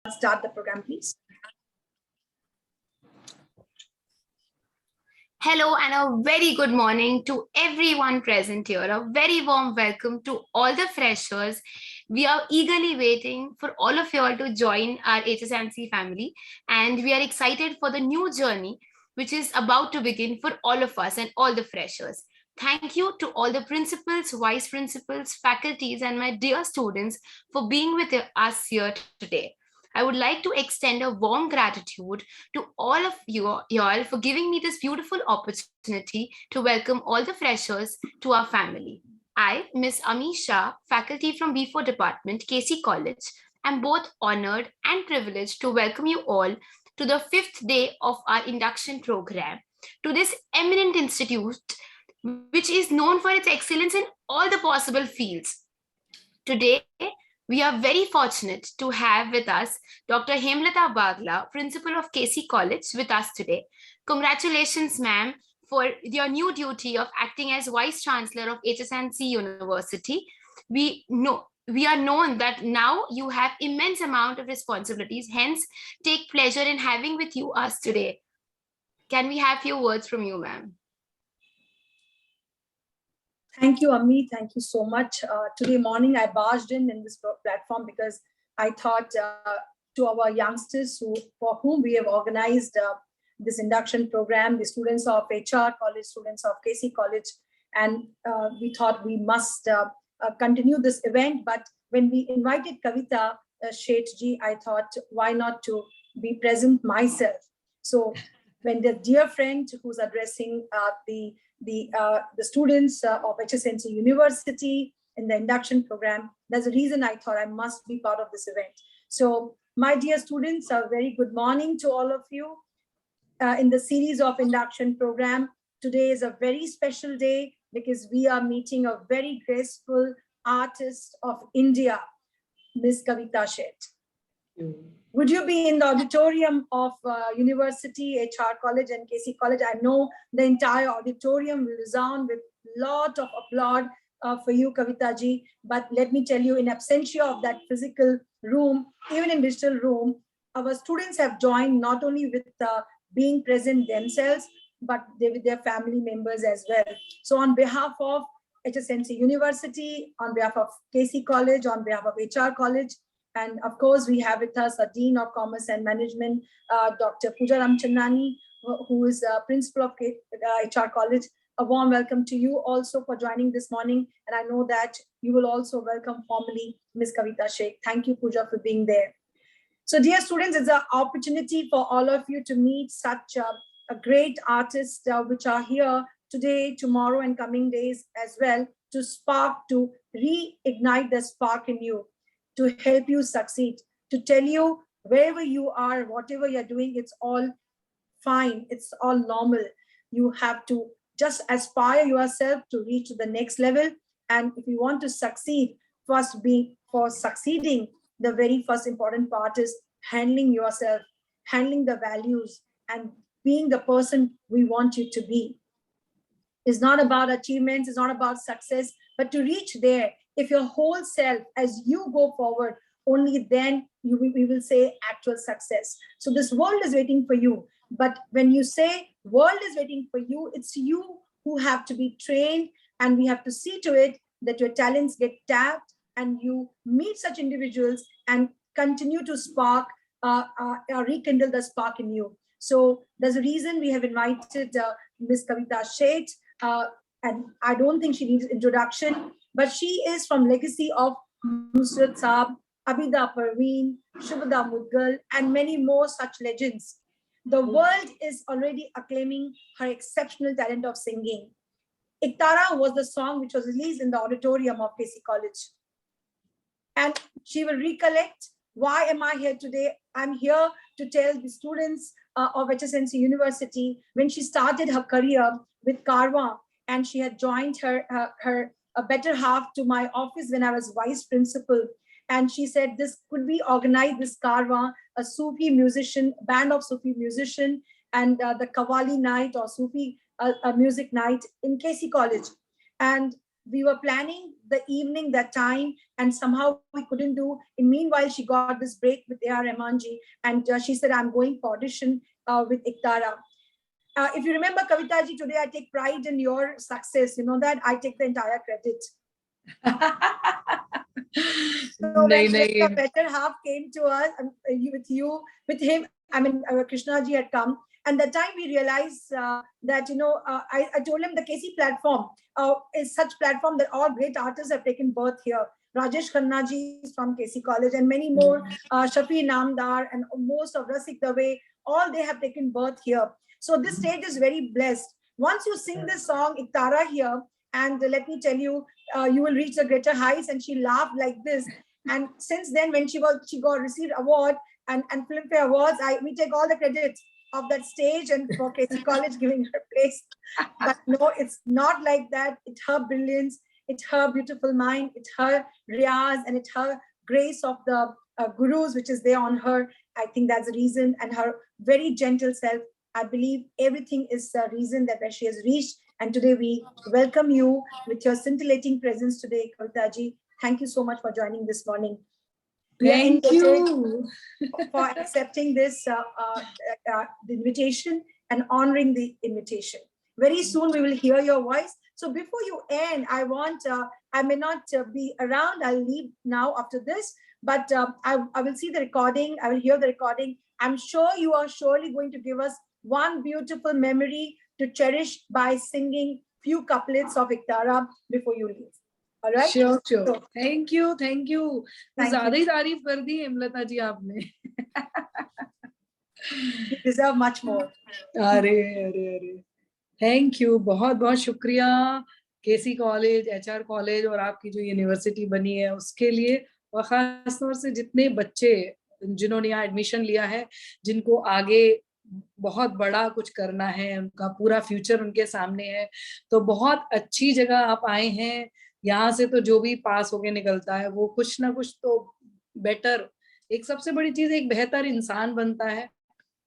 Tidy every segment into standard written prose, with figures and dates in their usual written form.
start the program, please. Hello and a very good morning to everyone present here. A very warm welcome to all the freshers. We are eagerly waiting for all of you all to join our HSNC family, and we are excited for the new journey which is about to begin for all of us and all the freshers. Thank you to all the principals, vice principals, faculties, and my dear students for being with us here today. I would like to extend a warm gratitude to all of you all for giving me this beautiful opportunity to welcome all the freshers to our family. I, Ms. Ami Shah, faculty from B4 Department, KC College, am both honored and privileged to welcome you all to the 5th day of our induction program to this eminent institute, which is known for its excellence in all the possible fields. Today, we are very fortunate to have with us Dr. Hemlata Bagla, Principal of KC College, with us today. Congratulations, ma'am, for your new duty of acting as Vice Chancellor of HSNC University. We are known that now you have immense amount of responsibilities, hence take pleasure in having with you us today. Can we have few words from you, ma'am? Thank you, Ami. Thank you so much. Today morning, I barged in this platform because I thought to our youngsters for whom we have organized this induction program, the students of HR College, students of KC College, and we thought we must continue this event. But when we invited Kavita Shetji, I thought, why not to be present myself? So when the dear friend who's addressing the students of HSNC University in the induction program, there's a reason I thought I must be part of this event. So my dear students, a very good morning to all of you. In the series of induction program, today is a very special day because we are meeting a very graceful artist of India, Ms. Kavita Shet. Would you be in the auditorium of University, HR College and KC College? I know the entire auditorium will resound with a lot of applause for you, Kavita ji. But let me tell you, in absentia of that physical room, even in digital room, our students have joined not only with being present themselves, but with their family members as well. So on behalf of HSNC University, on behalf of KC College, on behalf of HR College, and of course, we have with us a Dean of Commerce and Management, Dr. Pooja Ramchandani, who is Principal of HR College. A warm welcome to you also for joining this morning. And I know that you will also welcome formally Ms. Kavita Shet. Thank you, Pooja, for being there. So dear students, it's an opportunity for all of you to meet such a great artist which are here today, tomorrow, and coming days as well to reignite the spark in you, to help you succeed, to tell you wherever you are, whatever you're doing, it's all fine, it's all normal. You have to just aspire yourself to reach to the next level. And if you want to succeed, for succeeding, the very first important part is handling yourself, handling the values, and being the person we want you to be. It's not about achievements, it's not about success, but to reach there, if your whole self, as you go forward, only then we will say actual success. So this world is waiting for you. But when you say world is waiting for you, it's you who have to be trained, and we have to see to it that your talents get tapped and you meet such individuals and continue to spark, rekindle the spark in you. So there's a reason we have invited Ms. Kavita Shet, and I don't think she needs introduction, but she is from legacy of Nusrat Saab, Abida Parveen, Shubhada Mudgal, and many more such legends. The world is already acclaiming her exceptional talent of singing. Iktara was the song which was released in the auditorium of KC College. And she will recollect, why am I here today? I'm here to tell the students of HSNC University, when she started her career with Karwa, and she had joined her better half to my office when I was vice principal. And she said this could be organized, this Karwa, a Sufi musician, band of Sufi musician, and the Qawwali night or Sufi music night in KC College. And we were planning the evening, that time, and somehow we couldn't do. In meanwhile, she got this break with A.R. Rahmanji, and she said, I'm going for audition with Iktara. If you remember, Kavita ji, today I take pride in your success. You know that I take the entire credit. So when the better half came to us, with him, I mean, Krishna ji had come. And that time we realized that, you know, I told him the KC platform is such platform that all great artists have taken birth here. Rajesh Khanna ji is from KC College, and many more, Shafi Namdar and most of Rasik Dave, all they have taken birth here. So this stage is very blessed. Once you sing this song, Iktara, here, and let me tell you, you will reach the greater heights. And she laughed like this. And since then, when she got received award and Filmfare Awards, we take all the credit of that stage and for KC College giving her place. But no, it's not like that. It's her brilliance, it's her beautiful mind, it's her riyaz, and it's her grace of the gurus which is there on her. I think that's the reason, and her very gentle self. I believe everything is the reason that where she has reached. And today we welcome you with your scintillating presence today, Kavita ji. Thank you so much for joining this morning. Thank you for accepting this the invitation and honoring the invitation. Very soon we will hear your voice. So before you end, I want, I may not be around, I'll leave now after this, but I will see the recording, I will hear the recording. I'm sure you are surely going to give us one beautiful memory to cherish by singing few couplets of Iktara before you leave. All right? Sure. So, thank you. ज़्यादा ही तारीफ कर दी हेमलता जी आपने. You deserve much more. अरे. Thank you. बहुत शुक्रिया KC college, HR college और आपकी जो यूनिवर्सिटी बनी है उसके लिए, और खास तौर से जितने बच्चे जिन्होंने यहाँ एडमिशन लिया है, जिनको आगे बहुत बड़ा कुछ करना है, उनका पूरा फ्यूचर उनके सामने है, तो बहुत अच्छी जगह आप आए हैं. यहाँ से तो जो भी पास होके निकलता है वो कुछ ना कुछ तो बेटर, एक सबसे बड़ी चीज एक बेहतर इंसान बनता है.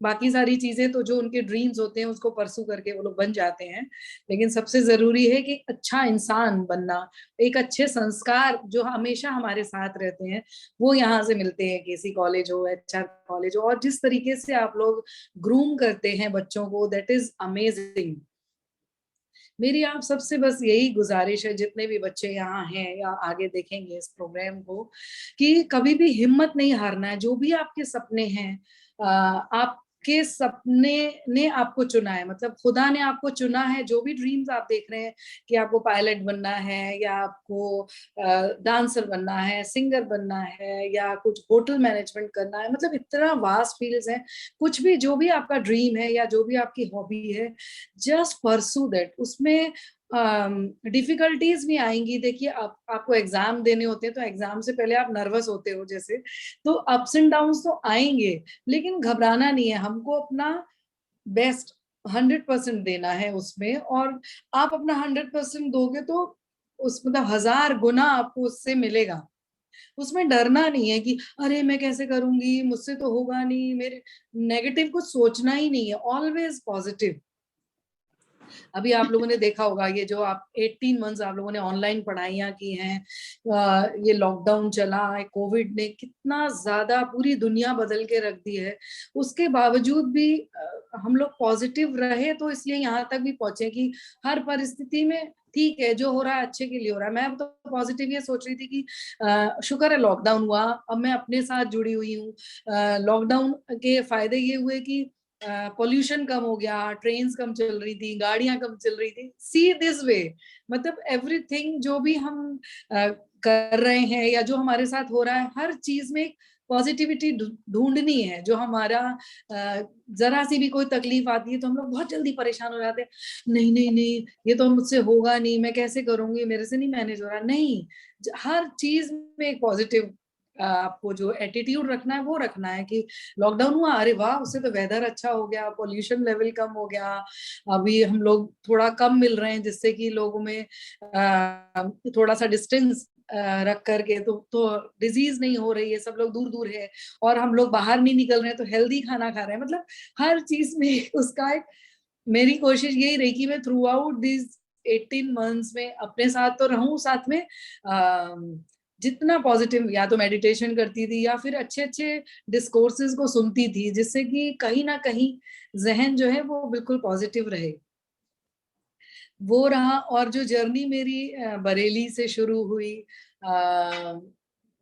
बाकी सारी चीजें तो जो उनके ड्रीम्स होते हैं उसको परसू करके वो लोग बन जाते हैं, लेकिन सबसे जरूरी है कि अच्छा इंसान बनना, एक अच्छे संस्कार जो हमेशा हमारे साथ रहते हैं वो यहाँ से मिलते हैं. केसी कॉलेज हो, HR कॉलेज हो, और जिस तरीके से आप लोग ग्रूम करते हैं बच्चों को, दैट इज अमेजिंग. मेरी आप सबसे बस यही गुजारिश है, जितने भी बच्चे यहाँ हैं या आगे देखेंगे इस प्रोग्राम को, कि कभी भी हिम्मत नहीं हारना है. जो भी आपके सपने हैं, आपके सपने ने आपको चुना है, मतलब खुदा ने आपको चुना है. जो भी ड्रीम्स आप देख रहे हैं कि आपको पायलट बनना है, या आपको डांसर बनना है, सिंगर बनना है, या कुछ होटल मैनेजमेंट करना है, मतलब इतना वास्ट फील्ड्स हैं. कुछ भी जो भी आपका ड्रीम है या जो भी आपकी हॉबी है, जस्ट परसू दैट. उसमें डिफिकल्टीज भी आएंगी. देखिए आपको एग्जाम देने होते हैं तो एग्जाम से पहले आप नर्वस होते हो जैसे, तो अप्स एंड डाउन्स तो आएंगे, लेकिन घबराना नहीं है. हमको अपना बेस्ट 100% देना है उसमें, और आप अपना 100% दोगे तो उस मतलब 1000 गुना आपको उससे मिलेगा. उसमें डरना नहीं है कि अरे मैं कैसे करूंगी, मुझसे तो होगा नहीं, मेरे नेगेटिव कुछ सोचना ही नहीं है. Always positive. अभी आप लोगों ने देखा होगा, ये जो आप 18 मंथ्स आप लोगों ने ऑनलाइन पढ़ाइयाँ की हैं, ये लॉकडाउन चला, कोविड ने कितना ज्यादा पूरी दुनिया बदल के रख दी है, उसके बावजूद भी हम लोग पॉजिटिव रहे, तो इसलिए यहाँ तक भी पहुंचे कि हर परिस्थिति में ठीक है, जो हो रहा है अच्छे के लिए हो रहा है. मैं तो पॉजिटिव ये सोच रही थी कि शुक्र है लॉकडाउन हुआ, अब मैं अपने साथ जुड़ी हुई हूँ. लॉकडाउन के फायदे ये हुए कि पोल्यूशन कम हो गया, ट्रेन्स कम चल रही थी, गाड़ियां कम चल रही थी. सी दिस वे, मतलब एवरीथिंग जो भी हम कर रहे हैं या जो हमारे साथ हो रहा है, हर चीज में एक पॉजिटिविटी ढूंढनी है. जो हमारा जरा सी भी कोई तकलीफ आती है तो हम लोग बहुत जल्दी परेशान हो जाते हैं, नहीं ये तो मुझसे होगा नहीं, मैं कैसे करूंगी, मेरे से नहीं मैनेज हो रहा. नहीं, हर चीज में एक पॉजिटिव आपको जो एटीट्यूड रखना है वो रखना है कि लॉकडाउन हुआ, अरे वाह उससे तो वेदर अच्छा हो गया, पोल्यूशन लेवल कम हो गया, अभी हम लोग थोड़ा कम मिल रहे हैं, जिससे कि लोगों में थोड़ा सा डिस्टेंस रख करके तो डिजीज नहीं हो रही है, सब लोग दूर है, और हम लोग बाहर नहीं निकल रहे हैं तो हेल्दी खाना खा रहे हैं. मतलब हर चीज में उसका एक, मेरी कोशिश यही रही कि मैं थ्रू आउट दिस 18 months में अपने साथ तो रहूं, साथ में जितना पॉजिटिव, या तो मेडिटेशन करती थी या फिर अच्छे अच्छे डिस्कोर्सेज को सुनती थी, जिससे कि कहीं ना कहीं जहन जो है वो बिल्कुल पॉजिटिव रहे, वो रहा। और जो जर्नी मेरी बरेली से शुरू हुई,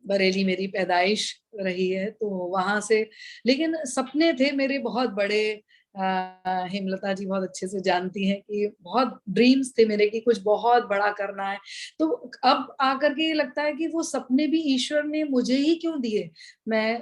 बरेली मेरी पैदाइश रही है, तो वहां से, लेकिन सपने थे मेरे बहुत बड़े। हेमलता जी बहुत अच्छे से जानती हैं कि बहुत ड्रीम्स थे मेरे कि कुछ बहुत बड़ा करना है। तो अब आकर के ये लगता है कि वो सपने भी ईश्वर ने मुझे ही क्यों दिए।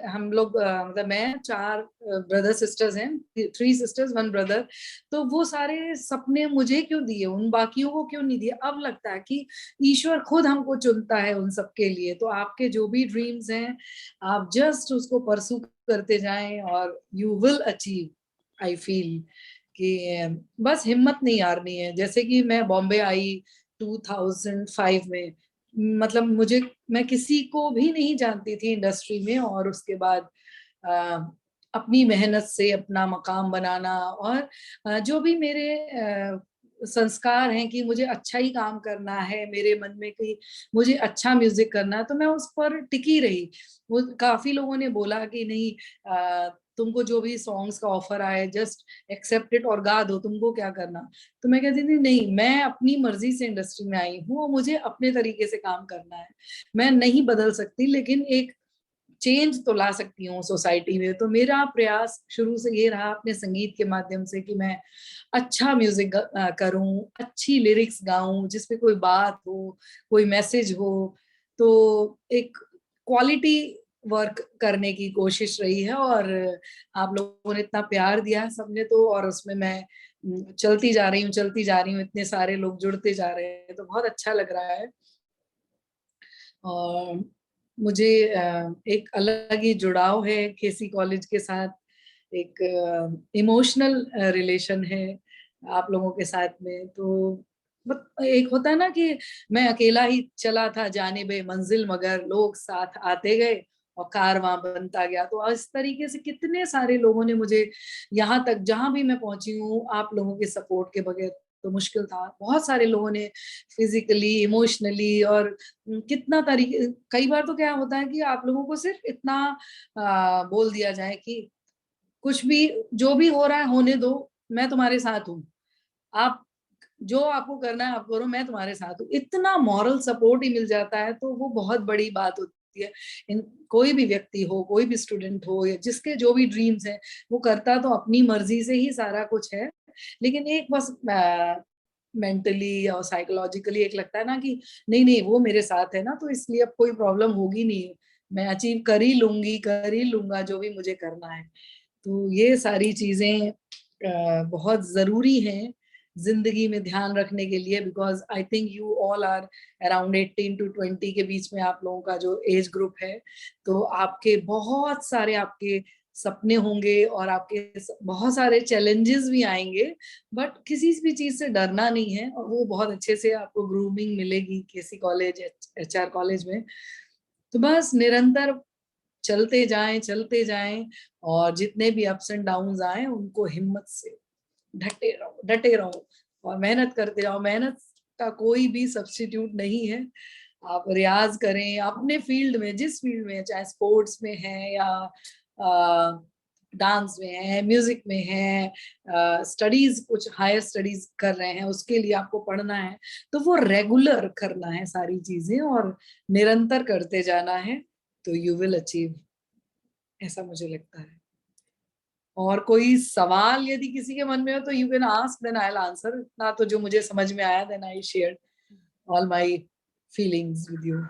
हम लोग मतलब मैं 4 ब्रदर सिस्टर्स हैं, 3 सिस्टर्स 1 ब्रदर, तो वो सारे सपने मुझे क्यों दिए, उन बाकियों को क्यों नहीं दिए। अब लगता है कि ईश्वर खुद हमको चुनता है उन सबके लिए। तो आपके जो भी ड्रीम्स हैं, आप जस्ट उसको परसू करते जाएं और you will achieve. I feel कि बस हिम्मत नहीं हारनी है। जैसे कि मैं बॉम्बे आई 2005 में, मतलब मैं किसी को भी नहीं जानती थी इंडस्ट्री में, और उसके बाद अपनी मेहनत से अपना मकाम बनाना, और जो भी मेरे संस्कार हैं कि मुझे अच्छा ही काम करना है, मेरे मन में कि मुझे अच्छा म्यूजिक करना है, तो मैं उस पर टिकी रही। वो काफी लोगों ने बोला कि नहीं, तुमको जो भी सॉन्ग्स का ऑफर आए जस्ट एक्सेप्ट इट और गा दो, तुमको क्या करना। तो मैं कहती थी नहीं, मैं अपनी मर्जी से इंडस्ट्री में आई हूँ और मुझे अपने तरीके से काम करना है। मैं नहीं बदल सकती, लेकिन एक चेंज तो ला सकती हूँ सोसाइटी में। तो मेरा प्रयास शुरू से ये रहा अपने संगीत के माध्यम से कि मैं अच्छा म्यूजिक करूं, अच्छी लिरिक्स गाऊं, जिसपे कोई बात हो, कोई मैसेज हो। तो एक क्वालिटी वर्क करने की कोशिश रही है, और आप लोगों ने इतना प्यार दिया है सबने, तो और उसमें मैं चलती जा रही हूँ, इतने सारे लोग जुड़ते जा रहे हैं, तो बहुत अच्छा लग रहा है। और मुझे एक अलग ही जुड़ाव है केसी कॉलेज के साथ, एक इमोशनल रिलेशन है आप लोगों के साथ में। तो एक होता है ना कि मैं अकेला ही चला था जानिबे मंजिल, मगर लोग साथ आते गए और कारवां बनता गया। तो इस तरीके से कितने सारे लोगों ने मुझे यहाँ तक जहां भी मैं पहुंची हूँ, आप लोगों के सपोर्ट के बगैर तो मुश्किल था। बहुत सारे लोगों ने फिजिकली, इमोशनली, और कितना तरीके, कई बार तो क्या होता है कि आप लोगों को सिर्फ इतना बोल दिया जाए कि कुछ भी, जो भी हो रहा है होने दो, मैं तुम्हारे साथ हूँ, आप जो आपको करना है आप करो, मैं तुम्हारे साथ हूँ। इतना मॉरल सपोर्ट ही मिल जाता है, तो वो बहुत बड़ी बात होती है। कोई भी व्यक्ति हो, कोई भी स्टूडेंट हो, या जिसके जो भी ड्रीम्स हैं, वो करता तो अपनी मर्जी से ही सारा कुछ है, लेकिन एक बस मेंटली और साइकोलॉजिकली एक लगता है ना कि नहीं नहीं, वो मेरे साथ है ना, तो इसलिए अब कोई प्रॉब्लम होगी नहीं, मैं अचीव कर ही लूंगी, कर ही लूंगा जो भी मुझे करना है। तो ये सारी चीजें बहुत जरूरी हैं जिंदगी में ध्यान रखने के लिए, because I think you all are around 18 to 20 के बीच में आप लोगों का जो एज ग्रुप है। तो आपके बहुत सारे आपके सपने होंगे, और आपके बहुत सारे चैलेंजेस भी आएंगे, बट किसी भी चीज से डरना नहीं है, और वो बहुत अच्छे से आपको ग्रूमिंग मिलेगी केसी कॉलेज, एचआर कॉलेज में। तो बस निरंतर चलते जाएं, और जितने भी अप्स एंड डाउन्स आए उनको हिम्मत से डटे रहो और मेहनत करते जाओ। मेहनत का कोई भी सब्स्टिट्यूट नहीं है। आप रियाज करें अपने फील्ड में, जिस फील्ड में, चाहे स्पोर्ट्स में है या डांस में है, म्यूजिक में है, स्टडीज कुछ हायर स्टडीज कर रहे हैं, उसके लिए आपको पढ़ना है, तो वो रेगुलर करना है सारी चीजें, और निरंतर करते जाना है, तो यू विल अचीव, ऐसा मुझे लगता है। और कोई सवाल यदि किसी के मन में हो तो you can ask, then I will answer. इतना तो जो मुझे समझ में आया, then I shared all my feelings with you.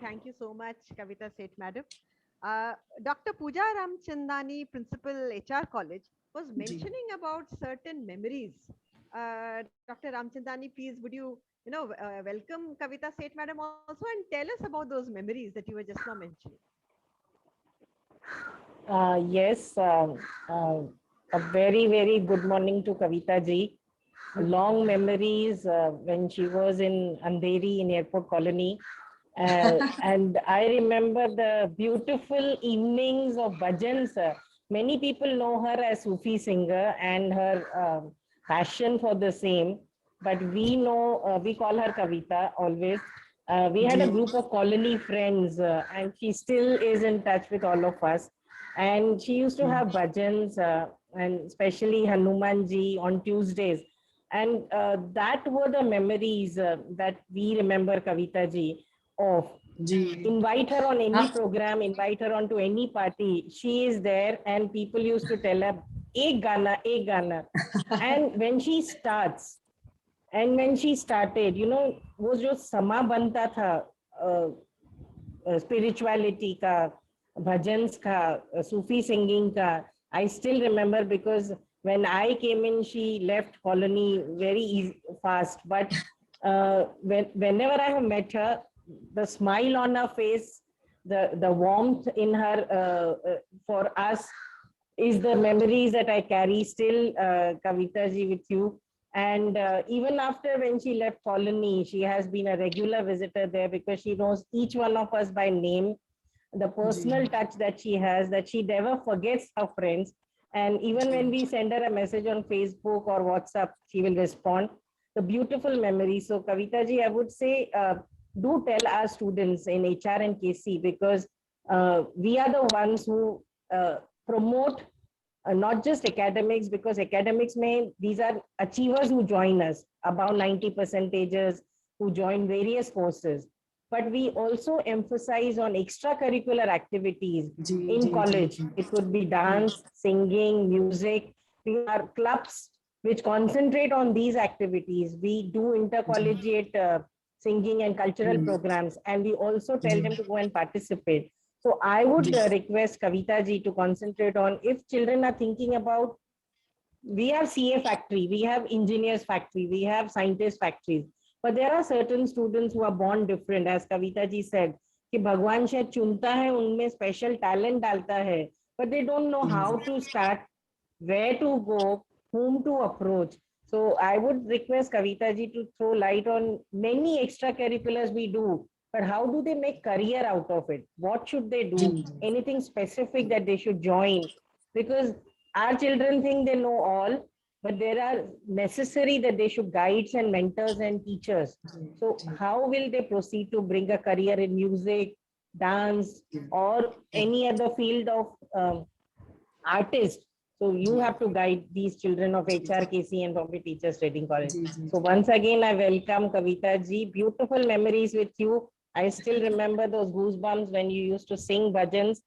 Thank you so much, Kavita Seth madam. Dr. Pooja Ramchandani, Principal HR College, was mentioning about certain memories. Dr. Ramchandani, please would you welcome Kavita Seth madam also, and tell us about those memories that you were just now mentioning. Yes, a very, very good morning to Kavita ji. Long memories when she was in Andheri in Airport Colony. And I remember the beautiful evenings of bhajans many people know her as Sufi singer and her passion for the same, but we know, we call her Kavita always. We had a group of colony friends and she still is in touch with all of us. And she used to have bhajans and especially Hanumanji on Tuesdays. And that were the memories that we remember Kavita ji of. Invite her on any program, invite her onto any party. She is there and people used to tell her, ek gana, ek gana. And when she starts, and when she started, you know, वो जो समा बनता था spirituality का, bhajans का, Sufi singing का, I still remember because when I came in, she left colony very fast. But whenever I have met her, the smile on her face, the warmth in her for us is the memories that I carry still, Kavita ji, with you. And even after when she left colony, she has been a regular visitor there because she knows each one of us by name, the personal touch that she has, that she never forgets her friends. And even when we send her a message on Facebook or WhatsApp, she will respond. The beautiful memories. So Kavita ji, I would say, do tell our students in HR and KC, because we are the ones who promote not just academics, because academics these are achievers who join us, about 90 percentages who join various courses. But we also emphasize on extracurricular activities in college. It could be dance, singing, music. We are clubs which concentrate on these activities. We do intercollegiate singing and cultural programs, and we also tell them to go and participate. So I would request Kavita ji to concentrate on, if children are thinking about, we have CA factory, we have engineers factory, we have scientist factories, but there are certain students who are born different, as Kavita ji said, कि भगवान शायद चुनता है, उनमें special talent डालता है, but they don't know how to start, where to go, whom to approach. So I would request Kavita ji to throw light on many extracurriculars we do, but how do they make career out of it? What should they do? Anything specific that they should join? Because our children think they know all, but there are necessary that they should guides and mentors and teachers. So how will they proceed to bring a career in music, dance, or any other field of artist? So you have to guide these children of HRKC and Bombay Teachers Training College. So once again, I welcome Kavita ji. Beautiful memories with you. I still remember those goosebumps when you used to sing bhajans.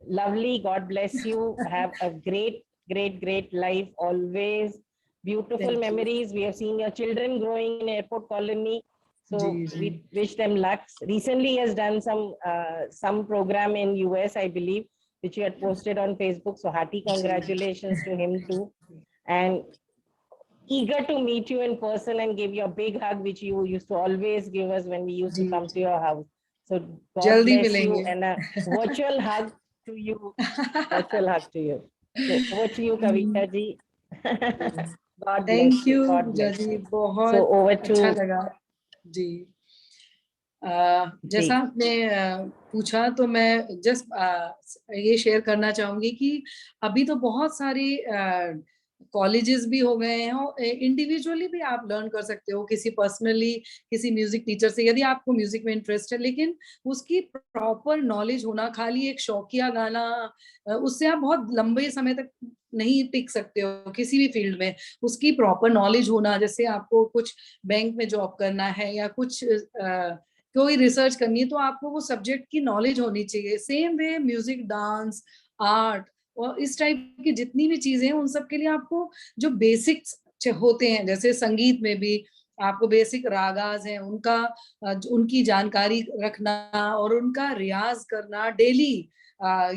Lovely. God bless you. Have a great, great, great life always. Beautiful memories. We have seen your children growing in Airport Colony. So we wish them luck. Recently, he has done some program in US, I believe, which you had posted on Facebook. So hearty congratulations to him too. And eager to meet you in person and give you a big hug, which you used to always give us when we used to come to your house. So God bless you, and a virtual hug to you. Virtual hug to you. So over to you, Kavita ji. God bless Thank you, God bless Jaji. you. बहुत So over to अच्छा लगा जी। जैसा आपने पूछा, तो मैं just ये share करना चाहूंगी कि अभी तो बहुत सारी कॉलेजेस भी हो गए हैं, और इंडिविजुअली भी आप लर्न कर सकते हो, किसी पर्सनली किसी म्यूजिक टीचर से, यदि आपको म्यूजिक में इंटरेस्ट है, लेकिन उसकी प्रॉपर नॉलेज होना, खाली एक शौकिया गाना, उससे आप बहुत लंबे समय तक नहीं टिक सकते हो किसी भी फील्ड में। उसकी प्रॉपर नॉलेज होना, जैसे आपको कुछ बैंक में जॉब करना है या कुछ कोई रिसर्च करनी है, तो आपको वो सब्जेक्ट की नॉलेज होनी चाहिए। Same way music, dance, art और इस टाइप की जितनी भी चीजें हैं, उन सब के लिए आपको जो बेसिक्स होते हैं, जैसे संगीत में भी आपको बेसिक रागाज हैं, उनकी जानकारी रखना और उनका रियाज करना डेली,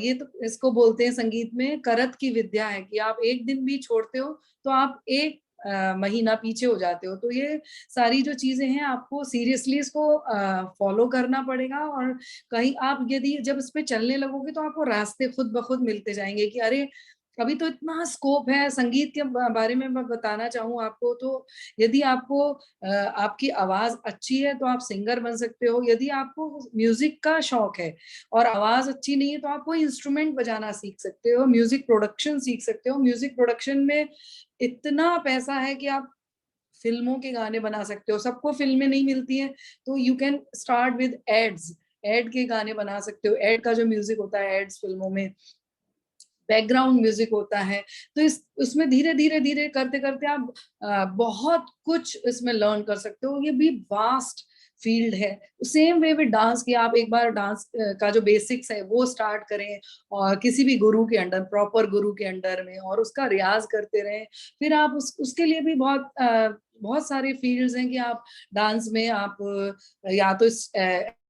ये तो इसको बोलते हैं संगीत में करत की विद्या है, कि आप एक दिन भी छोड़ते हो तो आप एक महीना पीछे हो जाते हो। तो ये सारी जो चीजें हैं, आपको सीरियसली इसको फॉलो करना पड़ेगा, और कहीं आप यदि जब इस पे चलने लगोगे तो आपको रास्ते खुद ब खुद मिलते जाएंगे कि अरे अभी तो इतना स्कोप है संगीत के बारे में। मैं बताना चाहूँ आपको तो, यदि आपको आपकी आवाज अच्छी है तो आप सिंगर बन सकते हो। यदि आपको म्यूजिक का शौक है और आवाज अच्छी नहीं है तो आप कोई इंस्ट्रूमेंट बजाना सीख सकते हो, म्यूजिक प्रोडक्शन सीख सकते हो। म्यूजिक प्रोडक्शन में इतना पैसा है कि आप फिल्मों के गाने बना सकते हो। सबको फिल्में नहीं मिलती हैं, तो you can start with ads, ad के गाने बना सकते हो। एड का जो म्यूजिक होता है एड्स फिल्मों में, बैकग्राउंड म्यूजिक होता है। तो उसमें धीरे धीरे धीरे करते करते आप बहुत कुछ इसमें लर्न कर सकते हो। ये भी वास्ट फील्ड है। सेम वे विद डांस की, आप एक बार डांस का जो बेसिक्स है वो स्टार्ट करें और किसी भी गुरु के अंडर, प्रॉपर गुरु के अंडर में, और उसका रियाज करते रहें। फिर आप उसके लिए भी बहुत सारे फील्ड्स हैं कि आप डांस में आप या तो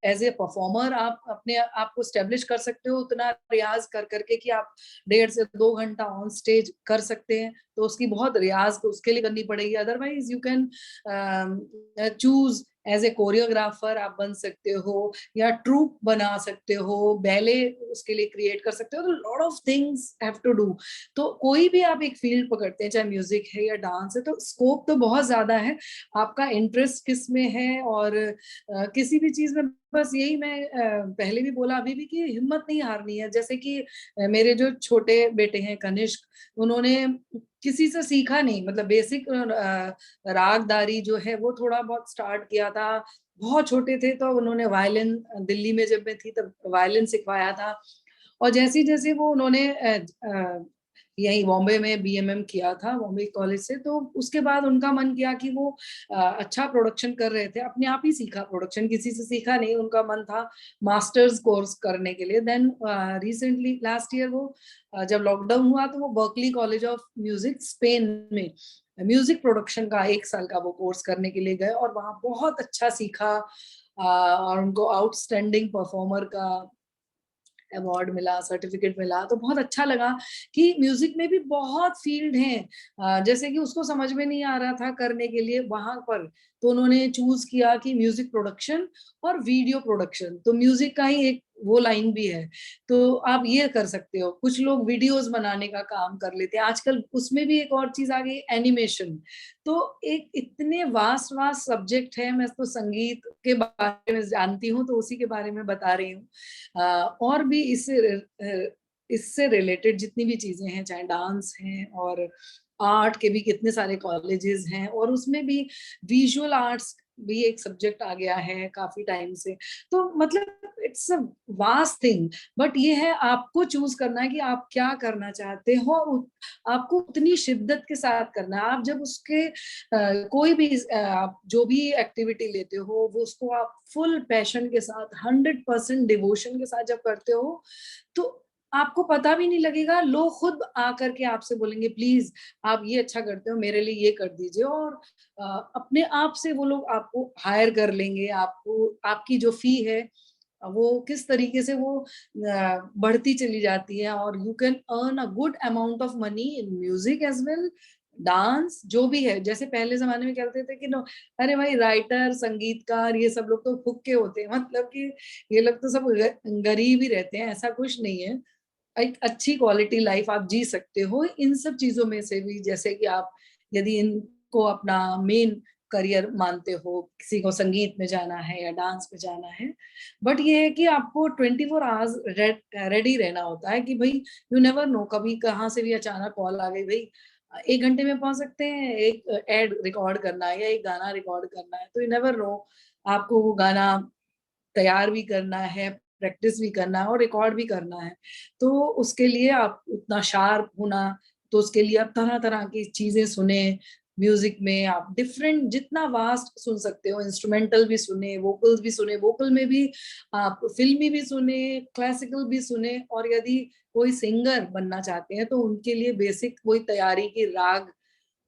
एज ए परफॉर्मर आप अपने आप को स्टेब्लिश कर सकते हो, उतना रियाज कर करके कि आप 1.5 से 2 घंटा ऑन स्टेज कर सकते हैं। तो उसकी बहुत रियाज तो उसके लिए करनी पड़ेगी। Otherwise you can choose as a choreographer आप बन सकते हो, या ट्रूप बना सकते हो, बैले उसके लिए क्रिएट कर सकते हो। तो lot of things have to do. तो कोई भी आप एक फील्ड पकड़ते हैं, चाहे म्यूजिक है या डांस है, तो स्कोप तो बहुत ज्यादा है। आपका इंटरेस्ट किस में है, और किसी भी चीज में बस यही मैं पहले भी बोला अभी भी कि हिम्मत नहीं हारनी है। जैसे कि मेरे जो छोटे बेटे हैं कनिष्क, उन्होंने किसी से सीखा नहीं, मतलब बेसिक रागदारी जो है वो थोड़ा बहुत स्टार्ट किया था। बहुत छोटे थे तो उन्होंने वायलिन, दिल्ली में जब मैं थी तब वायलिन सिखवाया था। और जैसे जैसे वो उन्होंने यही बॉम्बे में बीएमएम किया था, बॉम्बे कॉलेज से, तो उसके बाद उनका मन किया कि वो अच्छा प्रोडक्शन कर रहे थे। अपने आप ही सीखा प्रोडक्शन, किसी से सीखा नहीं। उनका मन था मास्टर्स कोर्स करने के लिए। देन रिसेंटली लास्ट ईयर वो जब लॉकडाउन हुआ तो वो Berkeley college of music Spain में म्यूजिक प्रोडक्शन का 1 साल का वो कोर्स करने के लिए गए, और वहाँ बहुत अच्छा सीखा। और उनको आउटस्टैंडिंग परफॉर्मर का अवार्ड मिला, सर्टिफिकेट मिला। तो बहुत अच्छा लगा कि म्यूजिक में भी बहुत फील्ड हैं। जैसे कि उसको समझ में नहीं आ रहा था करने के लिए वहां पर, तो उन्होंने चूज किया कि म्यूजिक प्रोडक्शन और वीडियो प्रोडक्शन, तो म्यूजिक का ही एक वो लाइन भी है। तो आप ये कर सकते हो। कुछ लोग वीडियोस बनाने का काम कर लेते हैं आजकल। उसमें भी एक और चीज आ गई, एनिमेशन। तो एक इतने वास्ट वास्ट सब्जेक्ट है। मैं तो संगीत के बारे में जानती हूँ तो उसी के बारे में बता रही हूँ। और भी इससे रिलेटेड जितनी भी चीजें हैं, चाहे डांस हैं और आर्ट के भी कितने सारे कॉलेजेस हैं, और उसमें भी विजुअल आर्ट्स भी एक सब्जेक्ट आ गया है काफी टाइम से। तो मतलब it's a vast thing. But ये है आपको चूज करना है कि आप क्या करना चाहते हो, और आपको उतनी शिद्दत के साथ करना है। आप जब उसके कोई भी आप जो भी एक्टिविटी लेते हो वो उसको आप फुल पैशन के साथ, 100% डिवोशन के साथ जब करते हो, तो आपको पता भी नहीं लगेगा। लोग खुद आकर के आपसे बोलेंगे प्लीज आप ये अच्छा करते हो, मेरे लिए ये कर दीजिए। और अपने आप से वो लोग आपको हायर कर लेंगे। आपको आपकी जो फी है वो किस तरीके से वो बढ़ती चली जाती है, और you can earn a good amount of money in music as well, dance जो भी है। जैसे पहले जमाने में कहते थे कि नो, अरे भाई राइटर, संगीतकार, ये सब लोग तो फुक्के होते हैं, मतलब कि ये लोग तो सब गरीब ही रहते हैं। ऐसा कुछ नहीं है। एक अच्छी क्वालिटी लाइफ आप जी सकते हो इन सब चीजों में से भी। जैसे कि आप यदि इनको अपना मेन करियर मानते हो, किसी को संगीत में जाना है या डांस में जाना है, बट ये है कि आपको 24 आवर्स रेडी रहना होता है कि भाई यू नेवर नो, कभी कहाँ से भी अचानक कॉल आ गई, भाई 1 घंटे में पहुंच सकते हैं, एक एड रिकॉर्ड करना है या एक गाना रिकॉर्ड करना है। तो यू नेवर नो, आपको वो गाना तैयार भी करना है, प्रैक्टिस भी करना है और रिकॉर्ड भी करना है। तो उसके लिए आप उतना शार्प होना, तो उसके लिए आप तरह तरह की चीजें सुने। म्यूजिक में आप डिफरेंट जितना वास्ट सुन सकते हो, इंस्ट्रूमेंटल भी सुने, वोकल्स भी सुने, वोकल में भी आप फिल्मी भी सुने, क्लासिकल भी सुने। और यदि कोई सिंगर बनना चाहते हैं तो उनके लिए बेसिक वही तैयारी की राग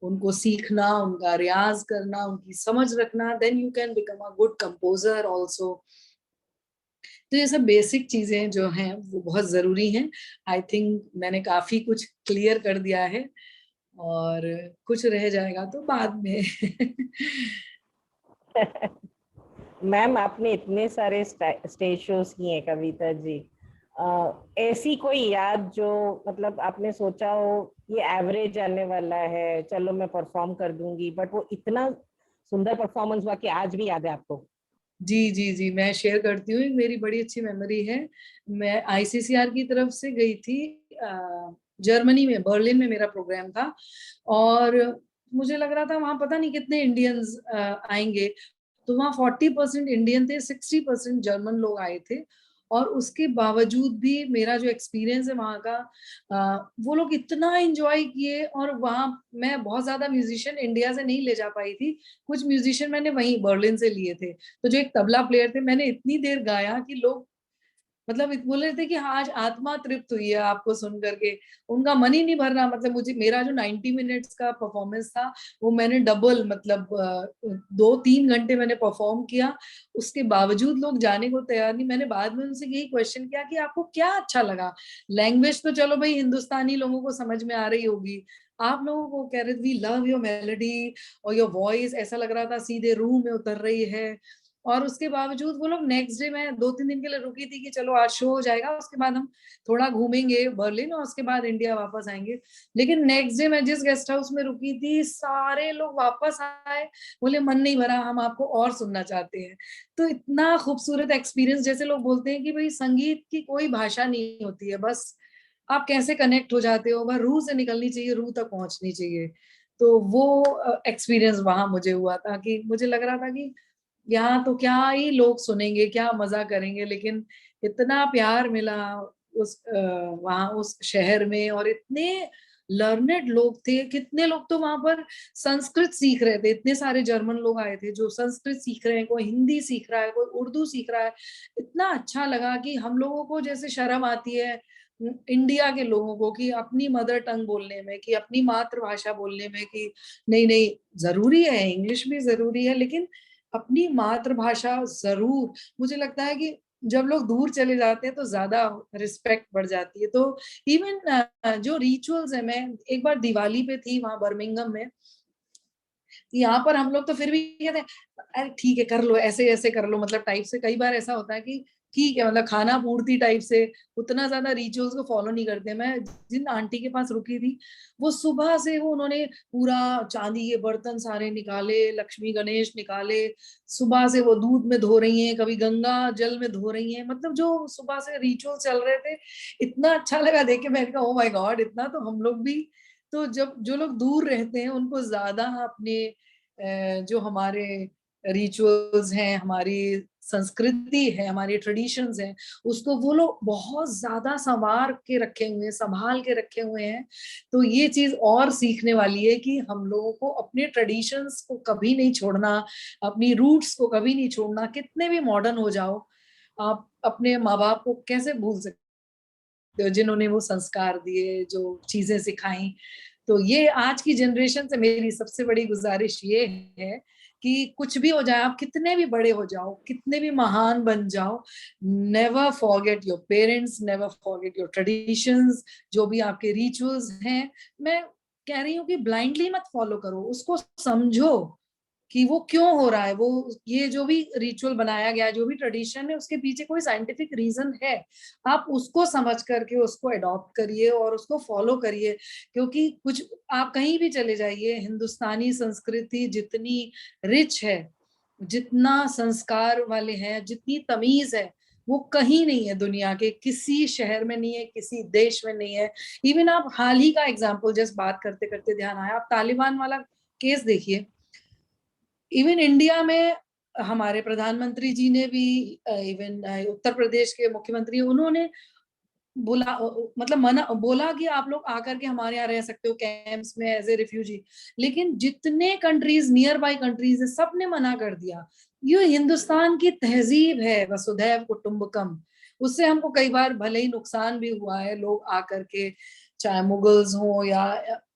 उनको सीखना, उनका रियाज करना, उनकी समझ रखना, then you can become a good composer also. तो ये सब बेसिक चीजें जो हैं वो बहुत जरूरी हैं। आई थिंक मैंने काफी कुछ क्लियर कर दिया है, और कुछ रह जाएगा तो बाद में। मैम आपने इतने सारे स्टेज शोज किए हैं कविता जी, ऐसी कोई याद जो मतलब आपने सोचा हो ये एवरेज आने वाला है, चलो मैं परफॉर्म कर दूंगी, बट वो इतना सुंदर परफॉर्मेंस हुआ कि आज भी याद है आपको? जी जी जी, मैं शेयर करती हूँ, एक मेरी बड़ी अच्छी मेमोरी है। मैं आईसीसीआर की तरफ से गई थी जर्मनी में, बर्लिन में मेरा प्रोग्राम था, और मुझे लग रहा था वहां पता नहीं कितने इंडियंस आएंगे, तो वहाँ 40% इंडियन थे, 60% जर्मन लोग आए थे। और उसके बावजूद भी मेरा जो एक्सपीरियंस है वहाँ का, वो लोग इतना एंजॉय किए। और वहाँ मैं बहुत ज्यादा म्यूजिशियन इंडिया से नहीं ले जा पाई थी, कुछ म्यूजिशियन मैंने वहीं बर्लिन से लिए थे। तो जो एक तबला प्लेयर थे, मैंने इतनी देर गाया कि लोग मतलब बोल रहे थे कि हाँ आज आत्मा तृप्त हुई है आपको सुन करके, उनका मन ही नहीं भर रहा। मतलब मुझे, मेरा जो 90 मिनट्स का परफॉर्मेंस था वो मैंने डबल, मतलब 2-3 घंटे मैंने परफॉर्म किया, उसके बावजूद लोग जाने को तैयार नहीं। मैंने बाद में उनसे यही क्वेश्चन किया कि आपको क्या अच्छा लगा। लैंग्वेज तो चलो भाई हिंदुस्तानी लोगों को समझ में आ रही होगी, आप लोगों को कह रहे थे वी लव योर मेलोडी और योर वॉइस, ऐसा लग रहा था सीधे रूह में उतर रही है। और उसके बावजूद वो लोग नेक्स्ट डे, मैं 2-3 दिन के लिए रुकी थी कि चलो आज शो हो जाएगा, उसके बाद हम थोड़ा घूमेंगे बर्लिन और उसके बाद इंडिया वापस आएंगे। लेकिन नेक्स्ट डे मैं जिस गेस्ट हाउस में रुकी थी, सारे लोग वापस आए, बोले मन नहीं भरा, हम आपको और सुनना चाहते हैं। तो इतना खूबसूरत एक्सपीरियंस, जैसे लोग बोलते हैं कि भाई संगीत की कोई भाषा नहीं होती है, बस आप कैसे कनेक्ट हो जाते हो, वह रूह से निकलनी चाहिए, रूह तक पहुंचनी चाहिए। तो वो एक्सपीरियंस वहां मुझे हुआ था कि मुझे लग रहा था कि यहाँ तो क्या ही लोग सुनेंगे, क्या मजा करेंगे, लेकिन इतना प्यार मिला उस वहाँ उस शहर में। और इतने लर्नेड लोग थे, कितने लोग तो वहां पर संस्कृत सीख रहे थे, इतने सारे जर्मन लोग आए थे जो संस्कृत सीख रहे हैं, कोई हिंदी सीख रहा है, कोई उर्दू सीख रहा है। इतना अच्छा लगा कि हम लोगों को जैसे शर्म आती है इंडिया के लोगों को कि अपनी मदर टंग बोलने में, कि अपनी मातृभाषा बोलने में, कि नहीं नहीं जरूरी है, इंग्लिश भी जरूरी है, लेकिन अपनी मातृभाषा जरूर। मुझे लगता है कि जब लोग दूर चले जाते हैं तो ज्यादा रिस्पेक्ट बढ़ जाती है। तो इवन जो रिचुअल्स है, मैं एक बार दिवाली पे थी वहां बर्मिंगम में, यहाँ पर हम लोग तो फिर भी कहते हैं अरे ठीक है कर लो, ऐसे ऐसे कर लो, मतलब टाइप से। कई बार ऐसा होता है कि ठीक है, मतलब खाना पूर्ति टाइप से, उतना ज्यादा रिचुअल्स को फॉलो नहीं करते। मैं जिन आंटी के पास रुकी थी, वो सुबह से वो उन्होंने पूरा चांदी के बर्तन सारे निकाले, लक्ष्मी गणेश निकाले, सुबह से वो दूध में धो रही हैं, कभी गंगा जल में धो रही हैं, मतलब जो सुबह से रिचुअल चल रहे थे, इतना अच्छा लगा देख के। मैंने कहा ओ माय गॉड, इतना तो हम लोग भी। तो जब जो लोग दूर रहते हैं उनको ज्यादा अपने जो हमारे रिचुअल्स हैं, हमारी संस्कृति है, हमारी ट्रेडिशंस हैं, उसको वो लोग बहुत ज्यादा संवार के रखे हुए हैं, संभाल के रखे हुए हैं। तो ये चीज और सीखने वाली है कि हम लोगों को अपने ट्रेडिशंस को कभी नहीं छोड़ना, अपनी रूट्स को कभी नहीं छोड़ना। कितने भी मॉडर्न हो जाओ, आप अपने माँ बाप को कैसे भूल सकते हो, जिन्होंने वो संस्कार दिए, जो चीजें सिखाई। तो ये आज की जनरेशन से मेरी सबसे बड़ी गुजारिश ये है कि कुछ भी हो जाए, आप कितने भी बड़े हो जाओ, कितने भी महान बन जाओ, never forget your parents, never forget your traditions, जो भी आपके रिचुअल्स हैं। मैं कह रही हूँ कि ब्लाइंडली मत फॉलो करो, उसको समझो कि वो क्यों हो रहा है। वो ये जो भी रिचुअल बनाया गया, जो भी ट्रेडिशन है, उसके पीछे कोई साइंटिफिक रीजन है। आप उसको समझ करके उसको अडॉप्ट करिए और उसको फॉलो करिए। क्योंकि कुछ, आप कहीं भी चले जाइए, हिंदुस्तानी संस्कृति जितनी रिच है, जितना संस्कार वाले हैं, जितनी तमीज है, वो कहीं नहीं है, दुनिया के किसी शहर में नहीं है, किसी देश में नहीं है। इवन आप हाल ही का एग्जाम्पल, जस्ट बात करते करते ध्यान आया, आप तालिबान वाला केस देखिए। इवन इंडिया में हमारे प्रधानमंत्री जी ने भी, इवन उत्तर प्रदेश के मुख्यमंत्री, उन्होंने बोला, मतलब मना बोला कि आप लोग आकर के हमारे यहाँ रह सकते हो कैंप्स में एज ए रिफ्यूजी। लेकिन जितने कंट्रीज, नियर बाय कंट्रीज है, सबने मना कर दिया। ये हिंदुस्तान की तहजीब है, वसुधैव कुटुंबकम। उससे हमको कई बार भले ही नुकसान भी हुआ है, लोग आकर के, चाहे मुगल्स हो या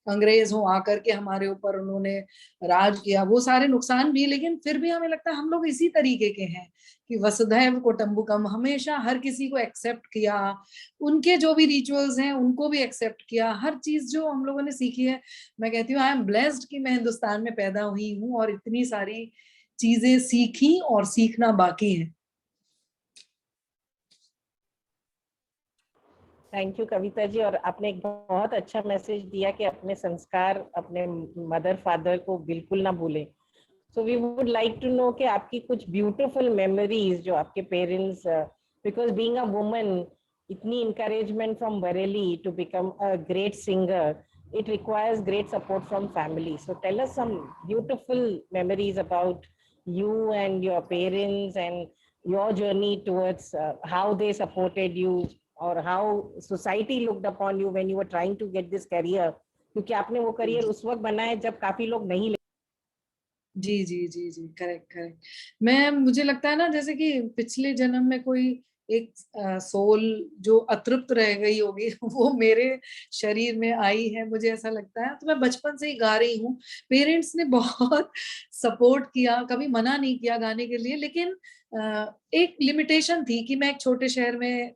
अंग्रेज हो, आकर के हमारे ऊपर उन्होंने राज किया, वो सारे नुकसान भी। लेकिन फिर भी हमें लगता है हम लोग इसी तरीके के हैं कि वसुधैव कुटुंबकम, हमेशा हर किसी को एक्सेप्ट किया, उनके जो भी रिचुअल्स हैं उनको भी एक्सेप्ट किया, हर चीज जो हम लोगों ने सीखी है। मैं कहती हूँ आई एम ब्लेस्ड कि मैं हिंदुस्तान में पैदा हुई हूँ और इतनी सारी चीजें सीखी और सीखना बाकी है। Thank you Kavita ji. और आपने एक बहुत अच्छा मैसेज दिया कि अपने संस्कार अपने मदर फादर को बिल्कुल ना भूलें। So we would like to know कि आपकी कुछ ब्यूटीफुल मेमोरीज जो आपके parents, because being a woman, इतनी encouragement from Bareilly to become a great singer, it requires great support from family. So tell us some beautiful memories about you and your parents and your journey towards how they supported you or how society looked upon you when you were trying to get this career, क्योंकि आपने वो career उस वक्त बनाया जब काफी लोग नहीं। जी जी जी जी, करेक्ट करेक्ट। मुझे लगता है ना, जैसे कि पिछले जन्म में कोई एक सोल जो अतृप्त रह गई होगी वो मेरे शरीर में आई है, मुझे ऐसा लगता है। तो मैं बचपन से ही गा रही हूँ। पेरेंट्स ने बहुत सपोर्ट किया, कभी मना नहीं किया गाने के लिए, लेकिन एक लिमिटेशन थी कि मैं एक छोटे शहर में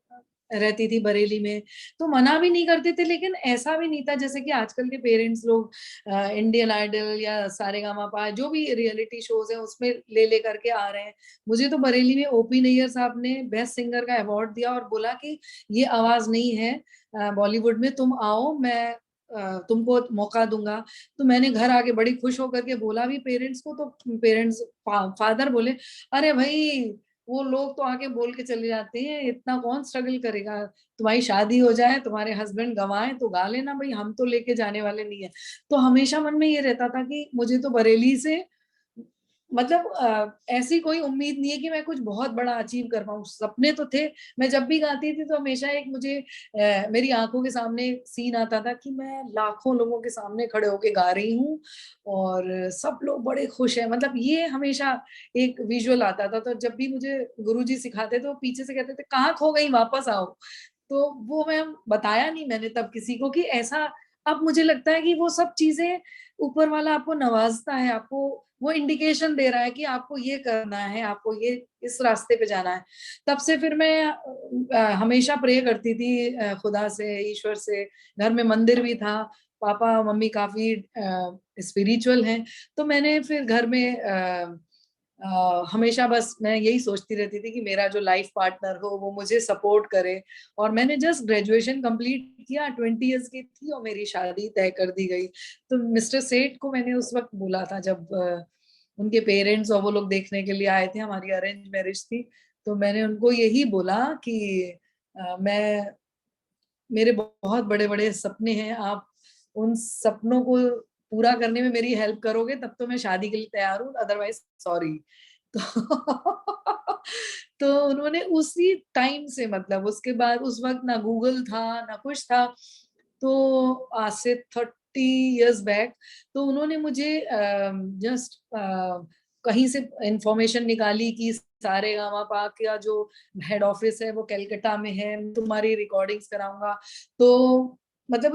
रहती थी, बरेली में, तो मना भी नहीं करते थे। लेकिन ऐसा भी नहीं था जैसे कि आजकल के पेरेंट्स लोग इंडियन आइडल या सारेगामापा जो भी रियलिटी शोज हैं उसमें ले करके आ रहे हैं। मुझे तो बरेली में ओपी नैयर साहब ने बेस्ट सिंगर का अवार्ड दिया और बोला कि ये आवाज नहीं है बॉलीवुड में, तुम आओ, मैं तुमको मौका दूंगा। तो मैंने घर आके बड़ी खुश होकर के बोला भी पेरेंट्स को, तो पेरेंट्स फादर बोले, अरे भाई वो लोग तो आके बोल के चले जाते हैं, इतना कौन स्ट्रगल करेगा, तुम्हारी शादी हो जाए, तुम्हारे हस्बैंड गवाए तो गा लेना भाई, हम तो लेके जाने वाले नहीं है। तो हमेशा मन में ये रहता था कि मुझे तो बरेली से मतलब ऐसी कोई उम्मीद नहीं है कि मैं कुछ बहुत बड़ा अचीव कर पाऊं। सपने तो थे। मैं जब भी गाती थी तो हमेशा एक मुझे मेरी आंखों के सामने सीन आता था कि मैं लाखों लोगों के सामने खड़े होके गा रही हूँ और सब लोग बड़े खुश हैं। मतलब ये हमेशा एक विजुअल आता था। तो जब भी मुझे गुरुजी सिखाते थे वो पीछे से कहते थे, कहाँ खो गई, वापस आओ। तो वो मैं बताया नहीं मैंने तब किसी को कि ऐसा। अब मुझे लगता है कि वो सब चीजें ऊपर वाला आपको नवाजता है, आपको वो इंडिकेशन दे रहा है कि आपको ये करना है, आपको ये इस रास्ते पे जाना है। तब से फिर मैं हमेशा प्रे करती थी खुदा से, ईश्वर से। घर में मंदिर भी था, पापा मम्मी काफी स्पिरिचुअल हैं, तो मैंने फिर घर में हमेशा बस मैं यही सोचती रहती थी कि मेरा जो लाइफ पार्टनर हो वो मुझे सपोर्ट करे। और मैंने जस्ट ग्रेजुएशन कंप्लीट किया, 20 इयर्स की थी और मेरी शादी तय कर दी गई। तो मिस्टर सेठ को मैंने उस वक्त बोला था जब उनके पेरेंट्स और वो लोग देखने के लिए आए थे, हमारी अरेंज मैरिज थी। तो मैंने उनको यही बोला कि मैं मेरे बहुत बड़े बड़े सपने हैं, आप उन सपनों को पूरा करने में मेरी हेल्प करोगे तब तो मैं शादी के लिए तैयार हूँ, अदरवाइज सॉरी। तो तो उन्होंने उसी टाइम से, मतलब उसके बाद उस वक्त ना गूगल था ना कुछ था, तो आज से 30 इयर्स बैक, तो उन्होंने मुझे जस्ट कहीं से इंफॉर्मेशन निकाली कि सारेगामापा का जो हेड ऑफिस है वो कलकत्ता में है, तुम्हारी रिकॉर्डिंग्स कराऊंगा। तो मतलब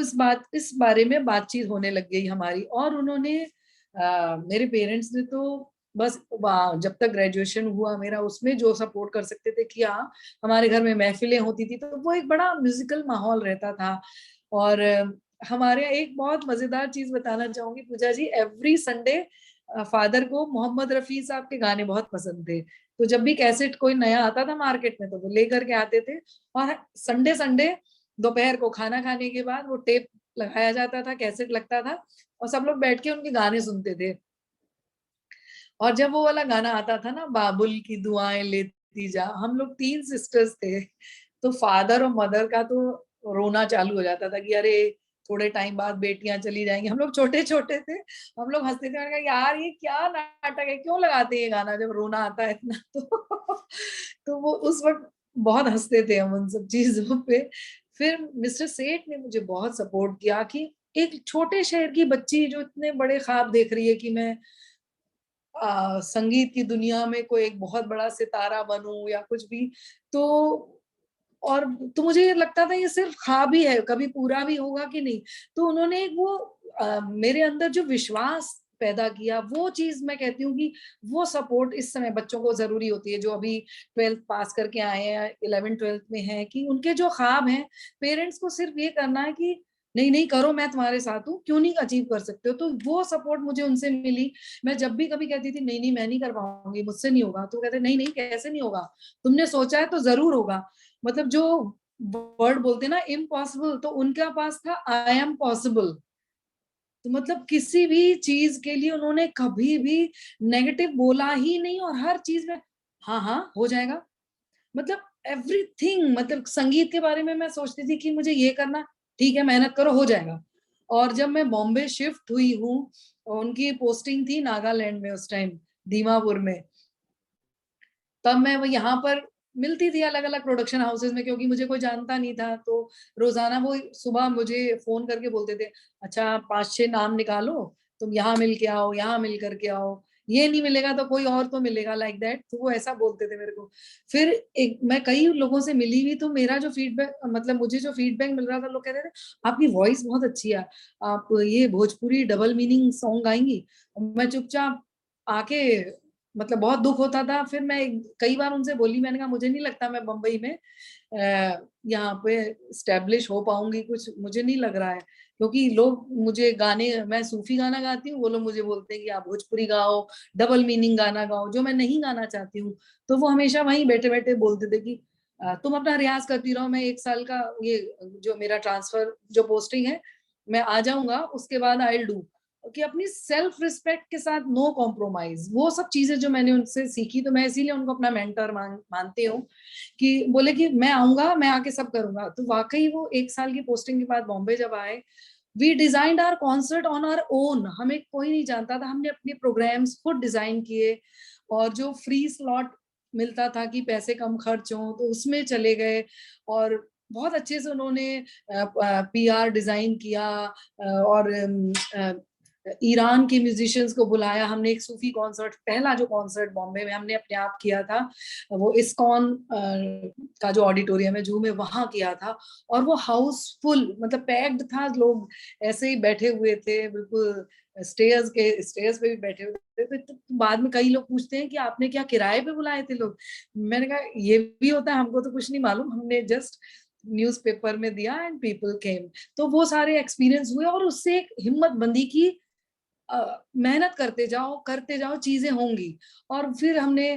इस बारे में बातचीत होने लग गई हमारी। और उन्होंने मेरे पेरेंट्स ने तो बस जब तक ग्रेजुएशन हुआ मेरा उसमें जो सपोर्ट कर सकते थे किया। हमारे घर में महफिलें होती थी तो वो एक बड़ा म्यूजिकल माहौल रहता था। और हमारे एक बहुत मजेदार चीज बताना चाहूंगी पूजा जी, एवरी संडे फादर को मोहम्मद रफी साहब के गाने बहुत पसंद थे। तो जब भी कैसेट कोई नया आता था मार्केट में तो वो लेकर के आते थे। और संडे संडे दोपहर को खाना खाने के बाद वो टेप लगाया जाता था, कैसेट लगता था और सब लोग बैठ के उनके गाने सुनते थे। और जब वो वाला गाना आता था ना, बाबुल की दुआएं लेती जा, हम लोग 3 सिस्टर्स थे, तो फादर और मदर का तो रोना चालू हो जाता था कि अरे थोड़े टाइम बाद बेटियां चली जाएंगी। हम लोग छोटे छोटे थे, हम लोग हंसते थे, मैंने कहा यार ये क्या नाटक है, क्यों लगाते हैं ये गाना जब रोना आता है इतना। तो वो उस वक्त बहुत हंसते थे हम उन सब चीजों पे। फिर मिस्टर सेठ ने मुझे बहुत सपोर्ट किया कि एक छोटे शहर की बच्ची जो इतने बड़े ख्वाब देख रही है कि मैं संगीत की दुनिया में कोई एक बहुत बड़ा सितारा बनूं या कुछ भी, तो और तो मुझे ये लगता था ये सिर्फ ख्वाब ही है, कभी पूरा भी होगा कि नहीं। तो उन्होंने एक वो मेरे अंदर जो विश्वास पैदा किया, वो चीज मैं कहती हूँ कि वो सपोर्ट इस समय बच्चों को जरूरी होती है जो अभी 12th पास करके आए हैं, 11th 12th में हैं, कि उनके जो ख्वाब हैं पेरेंट्स को सिर्फ ये करना है कि नहीं नहीं करो, मैं तुम्हारे साथ हूँ, क्यों नहीं अचीव कर सकते हो। तो वो सपोर्ट मुझे उनसे मिली। मैं जब भी कभी कहती थी नहीं नहीं मैं नहीं कर पाऊंगी, मुझसे नहीं होगा, तो कहते नहीं नहीं कैसे नहीं होगा, तुमने सोचा है तो जरूर होगा। मतलब जो वर्ड बोलते ना इम्पॉसिबल, तो उनके पास था आई एम पॉसिबल। तो मतलब किसी भी चीज के लिए उन्होंने कभी भी नेगेटिव बोला ही नहीं, और हर चीज में हाँ हाँ हो जाएगा, मतलब एवरीथिंग। मतलब संगीत के बारे में मैं सोचती थी कि मुझे ये करना, ठीक है मेहनत करो हो जाएगा। और जब मैं बॉम्बे शिफ्ट हुई हूँ, उनकी पोस्टिंग थी नागालैंड में उस टाइम, दीमापुर में, तब मैं वो यहाँ पर मिलती थी अलग अलग प्रोडक्शन हाउसेस में, क्योंकि मुझे कोई जानता नहीं था। तो रोजाना वो सुबह मुझे फोन करके बोलते थे, अच्छा 5-6 नाम निकालो, तुम यहाँ मिल के आओ, यहाँ मिल करके आओ, ये नहीं मिलेगा तो कोई और तो मिलेगा, लाइक दैट। तो वो ऐसा बोलते थे मेरे को। फिर एक मैं कई लोगों से मिली भी, तो मेरा जो फीडबैक, मतलब मुझे जो फीडबैक मिल रहा था, लोग कहते थे आपकी वॉइस बहुत अच्छी है, आप ये भोजपुरी डबल मीनिंग सॉन्ग गाएंगी। मैं चुपचाप आके, मतलब बहुत दुख होता था। फिर मैं कई बार उनसे बोली, मैंने कहा मुझे नहीं लगता मैं बम्बई में यहाँ पे स्टैब्लिश हो पाऊंगी, कुछ मुझे नहीं लग रहा है। क्योंकि लोग मुझे गाने, मैं सूफी गाना गाती हूँ, वो लोग मुझे बोलते हैं कि आप भोजपुरी गाओ, डबल मीनिंग गाना गाओ, जो मैं नहीं गाना चाहती हूँ। तो वो हमेशा वहीं बैठे बैठे बोलते थे कि तुम अपना रियाज करती रहो, मैं 1 साल का ये जो मेरा ट्रांसफर जो पोस्टिंग है, मैं आ जाऊंगा, उसके बाद आई विल डू। कि अपनी सेल्फ रिस्पेक्ट के साथ नो कॉम्प्रोमाइज, वो सब चीजें जो मैंने उनसे सीखी। तो मैं इसीलिए उनको अपना मेंटर मानती हूँ, कि बोले कि मैं आऊंगा, मैं आके सब करूंगा। तो वाकई वो 1 साल की पोस्टिंग के बाद बॉम्बे जब आए, we designed our concert on our own, हमें कोई नहीं जानता था, हमने अपने प्रोग्राम्स खुद डिजाइन किए। और जो फ्री स्लॉट मिलता था कि पैसे कम खर्च हो, तो उसमें चले गए। और बहुत अच्छे से उन्होंने पीआर डिजाइन किया। और ईरान के म्यूजिशियंस को बुलाया हमने। एक सूफी कॉन्सर्ट, पहला जो कॉन्सर्ट बॉम्बे में हमने अपने आप किया था, वो इस्कॉन का जो ऑडिटोरियम है जू में, वहां किया था। और वो हाउसफुल, मतलब पैक्ड था, लोग ऐसे ही बैठे हुए थे बिल्कुल, स्टेयर्स पे भी बैठे हुए थे। तो बाद में कई लोग पूछते हैं कि आपने क्या किराए पे बुलाए थे लोग। मैंने कहा ये भी होता है, हमको तो कुछ नहीं मालूम, हमने जस्ट न्यूज़पेपर में दिया एंड पीपल केम। तो वो सारे एक्सपीरियंस हुए, और उससे एक हिम्मत बंदी की, मेहनत करते जाओ चीजें होंगी। और फिर हमने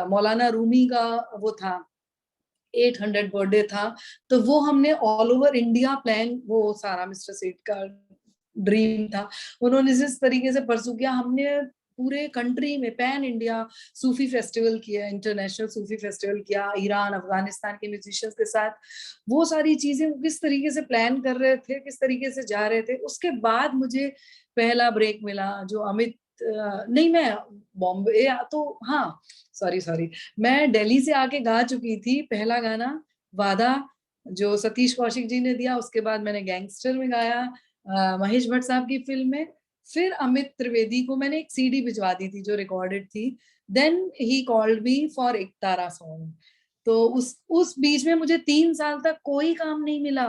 मौलाना रूमी का वो था 800 बर्थडे था, तो वो हमने ऑल ओवर इंडिया प्लान, वो सारा मिस्टर सेठ का ड्रीम था। उन्होंने जिस तरीके से परसू किया, हमने पूरे कंट्री में पैन इंडिया सूफी फेस्टिवल किया, इंटरनेशनल सूफी फेस्टिवल किया, ईरान अफगानिस्तान के म्यूजिशियंस के साथ। वो सारी चीजें किस तरीके से प्लान कर रहे थे, किस तरीके से जा रहे थे। उसके बाद मुझे पहला ब्रेक मिला, जो अमित नहीं, मैं बॉम्बे तो हाँ, सॉरी मैं दिल्ली से आके गा चुकी थी पहला गाना वादा, जो सतीश कौशिक जी ने दिया। उसके बाद मैंने गैंगस्टर में गाया, महेश भट्ट साहब की फिल्म में। फिर अमित त्रिवेदी को मैंने एक सीडी भिजवा दी थी जो रिकॉर्डेड थी। Then he called me for एक तारा सॉन्ग। तो उस बीच में मुझे 3 साल तक कोई काम नहीं मिला।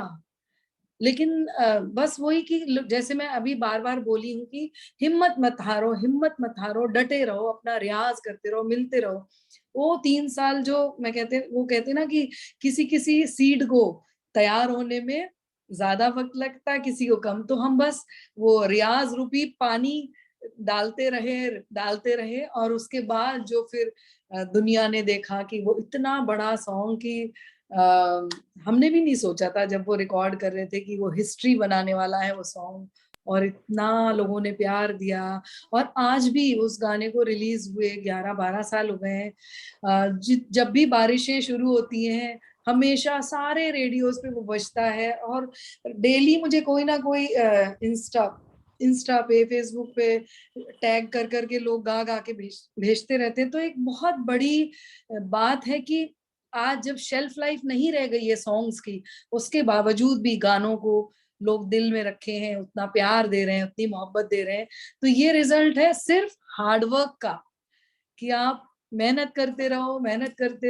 लेकिन बस वही कि जैसे मैं अभी बार बार बोली हूँ कि हिम्मत मत हारो, डटे रहो, अपना रियाज करते रहो, मिलते रहो। वो 3 साल जो मैं वो कहते ना कि किसी किसी सीड को तैयार होने में ज्यादा वक्त लगता है, किसी को कम। तो हम बस वो रियाज रूपी पानी डालते रहे। और उसके बाद जो फिर दुनिया ने देखा कि वो इतना बड़ा सॉन्ग की हमने भी नहीं सोचा था जब वो रिकॉर्ड कर रहे थे कि वो हिस्ट्री बनाने वाला है वो सॉन्ग। और इतना लोगों ने प्यार दिया। और आज भी उस गाने को रिलीज हुए 11-12 साल हो गए हैं। जब भी बारिशें शुरू होती हैं, हमेशा सारे रेडियोस पे वो बजता है। और डेली मुझे कोई ना कोई इंस्टा पे, फेसबुक पे टैग कर करके लोग गा गा के भेजते रहते हैं। तो एक बहुत बड़ी बात है कि आज जब शेल्फ लाइफ नहीं रह गई है सॉन्ग्स की, उसके बावजूद भी गानों को लोग दिल में रखे हैं, उतना प्यार दे रहे हैं, उतनी मोहब्बत दे रहे हैं। तो ये रिजल्ट है सिर्फ हार्डवर्क का, कि आप मेहनत करते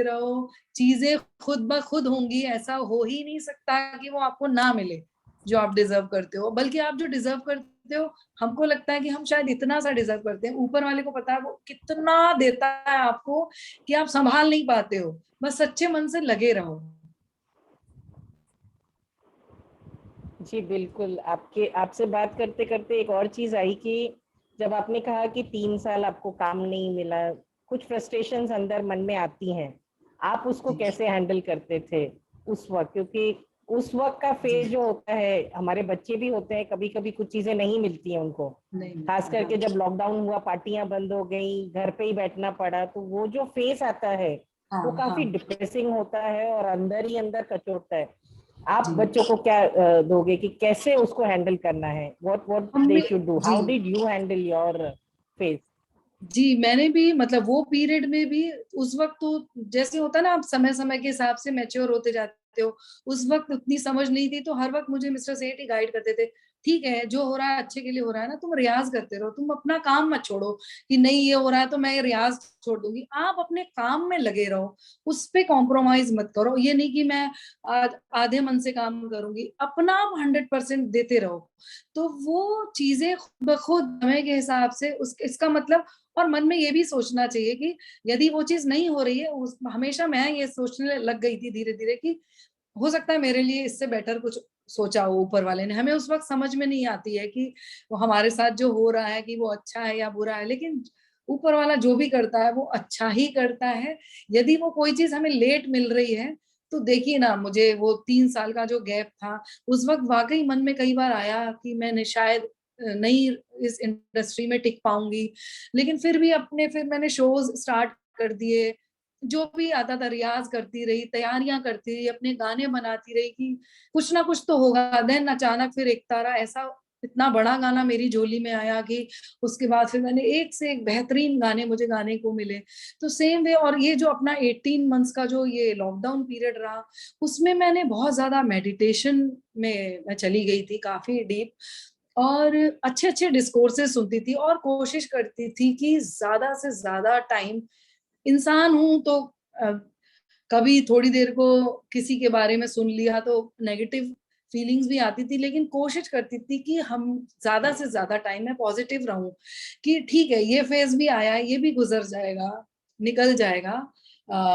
रहो, चीजें खुद ब खुद होंगी। ऐसा हो ही नहीं सकता कि वो आपको ना मिले जो आप डिजर्व करते हो, बल्कि आप जो डिजर्व करते हो, हमको लगता है कि हम शायद इतना सा डिजर्व करते हैं, ऊपर वाले को पता है वो कितना देता है आपको कि आप संभाल नहीं पाते हो। बस सच्चे मन से लगे रहो। जी बिल्कुल, आपसे बात करते करते एक और चीज आई कि जब आपने कहा कि 3 साल आपको काम नहीं मिला, कुछ फ्रस्ट्रेशंस अंदर मन में आती हैं, आप उसको कैसे हैंडल करते थे? उस वक्त, क्योंकि उस वक्त का फेज जो होता है, हमारे बच्चे भी होते हैं, कभी कभी कुछ चीजें नहीं मिलती हैं उनको, नहीं, खास करके जब लॉकडाउन हुआ, पार्टियां बंद हो गई, घर पे ही बैठना पड़ा, तो वो जो फेस आता है हाँ, वो काफी हाँ, डिप्रेसिंग होता है और अंदर ही अंदर कचोटता है। आप जी। बच्चों को क्या दोगे कि कैसे उसको हैंडल करना है? व्हाट दे हमें शुड डू? जी how did you handle your face? जी, मैंने भी मतलब वो पीरियड में भी उस वक्त तो जैसे होता है ना, आप समय समय के हिसाब से मैच्योर होते जाते हो, उस वक्त उतनी समझ नहीं थी, तो हर वक्त मुझे मिस्टर सेठ ही गाइड करते थे, ठीक है जो हो रहा है अच्छे के लिए हो रहा है ना, तुम रियाज करते रहो, तुम अपना काम मत छोड़ो कि नहीं ये हो रहा है तो मैं रियाज छोड़ दूंगी, आप अपने काम में लगे रहो, उस पे कॉम्प्रोमाइज मत करो, ये नहीं कि मैं आधे मन से काम करूंगी, अपना 100% देते रहो, तो वो चीजें खुद ब खुद समय के हिसाब से उस इसका मतलब, और मन में ये भी सोचना चाहिए कि यदि वो चीज नहीं हो रही है, उस हमेशा मैं ये सोचने लग गई थी धीरे धीरे कि हो सकता है मेरे लिए इससे बेटर कुछ सोचा हो ऊपर वाले ने, हमें उस वक्त समझ में नहीं आती है कि वो हमारे साथ जो हो रहा है कि वो अच्छा है या बुरा है, लेकिन ऊपर वाला जो भी करता है वो अच्छा ही करता है। यदि वो कोई चीज हमें लेट मिल रही है, तो देखिए ना, मुझे वो 3 साल का जो गैप था, उस वक्त वाकई मन में कई बार आया कि मैंने शायद नहीं इस इंडस्ट्री में टिक पाऊंगी, लेकिन फिर मैंने शोज स्टार्ट कर दिए, जो भी आता था रियाज करती रही, तैयारियां करती रही, अपने गाने बनाती रही कि कुछ ना कुछ तो होगा। देन अचानक फिर एक तारा ऐसा इतना बड़ा गाना मेरी झोली में आया कि उसके बाद फिर मैंने एक से एक बेहतरीन गाने मुझे गाने को मिले। तो सेम वे, और ये जो अपना 18 मंथ्स का जो ये लॉकडाउन पीरियड रहा, उसमें मैंने बहुत ज्यादा मेडिटेशन में मैं चली गई थी, काफी डीप, और अच्छे अच्छे डिस्कोर्सेस सुनती थी और कोशिश करती थी कि ज्यादा से ज्यादा टाइम, इंसान हूं तो अ, कभी थोड़ी देर को किसी के बारे में सुन लिया तो नेगेटिव फीलिंग्स भी आती थी, लेकिन कोशिश करती थी कि हम ज्यादा से ज्यादा टाइम में पॉजिटिव रहूं, कि ठीक है ये फेज भी आया है, ये भी गुजर जाएगा, निकल जाएगा।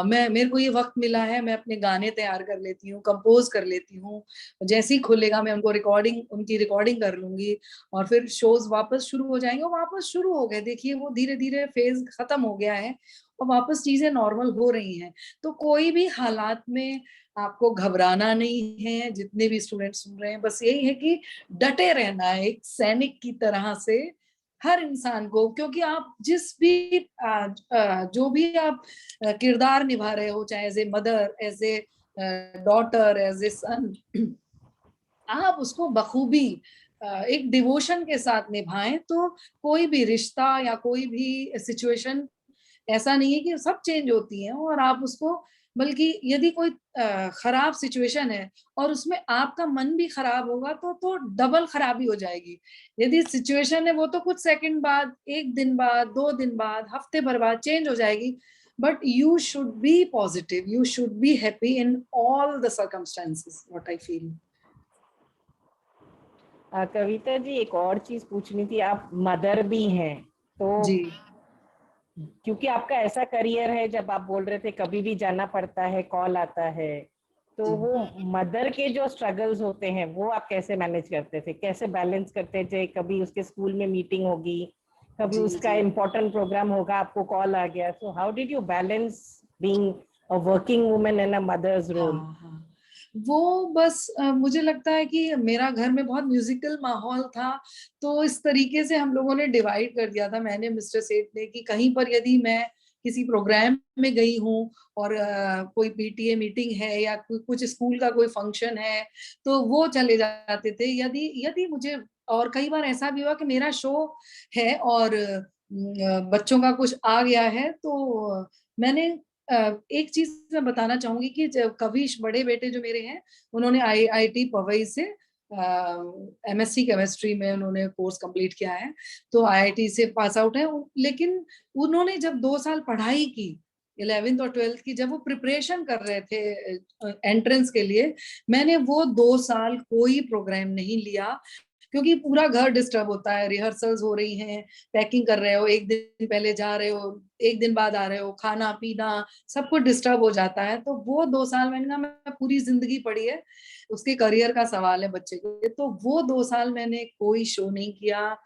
मैं मेरे को ये वक्त मिला है, मैं अपने गाने तैयार कर लेती हूँ, कंपोज कर लेती हूँ, जैसे ही खुलेगा मैं उनकी रिकॉर्डिंग कर लूंगी, और फिर शोज वापस शुरू हो जाएंगे, वापस शुरू हो गए, देखिए वो धीरे धीरे फेज खत्म हो गया है और वापस चीजें नॉर्मल हो रही हैं। तो कोई भी हालात में आपको घबराना नहीं है, जितने भी स्टूडेंट सुन रहे हैं, बस यही है कि डटे रहना है एक सैनिक की तरह से, हर इंसान को, क्योंकि आप जिस भी जो भी आप किरदार निभा रहे हो, चाहे as a mother, as a daughter, as a son, आप उसको बखूबी एक डिवोशन के साथ निभाएं, तो कोई भी रिश्ता या कोई भी सिचुएशन ऐसा नहीं है कि सब चेंज होती हैं और आप उसको, बल्कि यदि कोई खराब सिचुएशन है और उसमें आपका मन भी खराब होगा तो डबल खराबी हो जाएगी। यदि सिचुएशन है वो तो कुछ सेकंड बाद, एक दिन बाद, 2 दिन बाद, हफ्ते भर बाद चेंज हो जाएगी, but you should be positive, you should be happy in all the circumstances, what I feel. Kavita ji, एक और चीज पूछनी थी, आप मदर भी हैं, तो जी क्योंकि आपका ऐसा करियर है, जब आप बोल रहे थे कभी भी जाना पड़ता है, कॉल आता है, तो जी वो मदर के जो स्ट्रगल्स होते हैं वो आप कैसे मैनेज करते थे, कैसे बैलेंस करते थे? कभी उसके स्कूल में मीटिंग होगी, कभी जी उसका जी इम्पोर्टेंट प्रोग्राम होगा, आपको कॉल आ गया, so how did you balance being a working woman in a mother's role? हाँ हाँ, वो बस मुझे लगता है कि मेरा घर में बहुत म्यूजिकल माहौल था, तो इस तरीके से हम लोगों ने डिवाइड कर दिया था, मैंने मिस्टर सेठ ने, कि कहीं पर यदि मैं किसी प्रोग्राम में गई हूँ और कोई पीटीए मीटिंग है या कुछ स्कूल का कोई फंक्शन है, तो वो चले जाते थे। यदि यदि मुझे, और कई बार ऐसा भी हुआ कि मेरा शो है और बच्चों का कुछ आ गया है, तो मैंने एक चीज मैं बताना चाहूंगी कि जब कविश बड़े बेटे जो मेरे हैं, उन्होंने आईआईटी पवई से एमएससी केमिस्ट्री में उन्होंने कोर्स कंप्लीट किया है, तो आईआईटी से पास आउट है, लेकिन उन्होंने जब 2 साल पढ़ाई की 11th और 12th की, जब वो प्रिपरेशन कर रहे थे एंट्रेंस के लिए, मैंने वो 2 साल कोई प्रोग्राम नहीं लिया, क्योंकि पूरा घर डिस्टर्ब होता है, रिहर्सल्स हो रही हैं, पैकिंग कर रहे हो, एक दिन पहले जा रहे हो, एक दिन बाद आ रहे हो, खाना पीना सब कुछ डिस्टर्ब हो जाता है। तो वो 2 साल मैंने कहा, मैं पूरी जिंदगी पढ़ी है, उसके करियर का सवाल है बच्चे के, तो वो 2 साल मैंने कोई शो नहीं किया,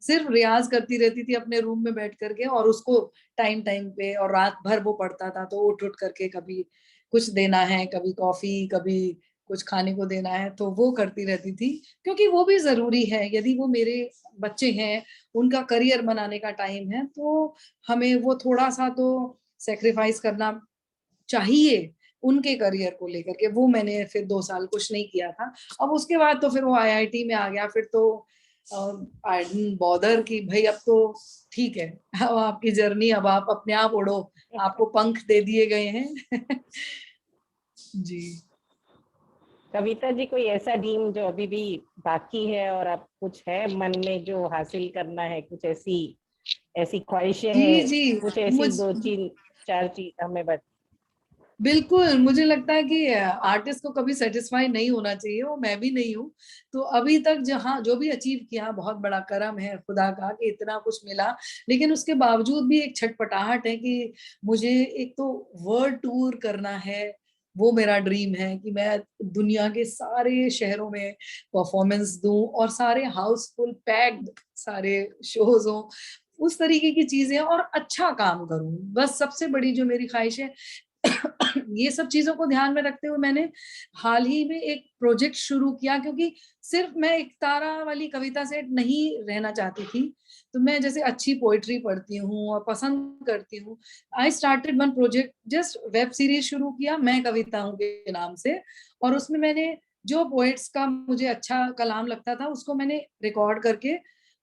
सिर्फ रियाज करती रहती थी अपने रूम में बैठ करके, और उसको टाइम टाइम पे, और रात भर वो पढ़ता था तो उठ उठ करके कभी कुछ देना है, कभी कॉफी, कभी कुछ खाने को देना है, तो वो करती रहती थी, क्योंकि वो भी जरूरी है। यदि वो मेरे बच्चे हैं, उनका करियर बनाने का टाइम है, तो हमें वो थोड़ा सा तो सेक्रीफाइस करना चाहिए उनके करियर को लेकर के। वो मैंने फिर 2 साल कुछ नहीं किया था। अब उसके बाद तो फिर वो आईआईटी में आ गया, फिर तो आई डिडंट बॉदर कि भाई अब तो ठीक है, अब आपकी जर्नी, अब आप अपने आप उड़ो, आपको पंख दे दिए गए हैं। जी। कविता जी, कोई ऐसा ड्रीम जो अभी भी बाकी है और आप कुछ है मन में जो हासिल करना है, कुछ ऐसी ऐसी ख्वाहिशें जी हैं, जी, कुछ ऐसी मुझ 2 3 4 चीज हमें बता। बिल्कुल, मुझे लगता है कि आर्टिस्ट को कभी सेटिस्फाई नहीं होना चाहिए, वो मैं भी नहीं हूँ। तो अभी तक जहाँ जो भी अचीव किया, बहुत बड़ा करम है खुदा का कि इतना कुछ मिला। लेकिन उसके बावजूद भी एक छटपटाहट है कि मुझे एक तो वर्ल्ड टूर करना है, वो मेरा ड्रीम है कि मैं दुनिया के सारे शहरों में परफॉर्मेंस दूं और सारे हाउसफुल पैक्ड सारे शोज हों, उस तरीके की चीजें, और अच्छा काम करूं। बस सबसे बड़ी जो मेरी ख्वाहिश है। ये सब चीजों को ध्यान में रखते हुए मैंने हाल ही में एक प्रोजेक्ट शुरू किया, क्योंकि सिर्फ मैं एक तारा वाली कविता से नहीं रहना चाहती थी। तो मैं जैसे अच्छी पोइट्री पढ़ती हूँ और पसंद करती हूँ। I started one project, just web series शुरू किया मैं कविता हूँ के नाम से। और उसमें मैंने जो पोएट्स का मुझे अच्छा कलाम लगता था उसको मैंने रिकॉर्ड करके,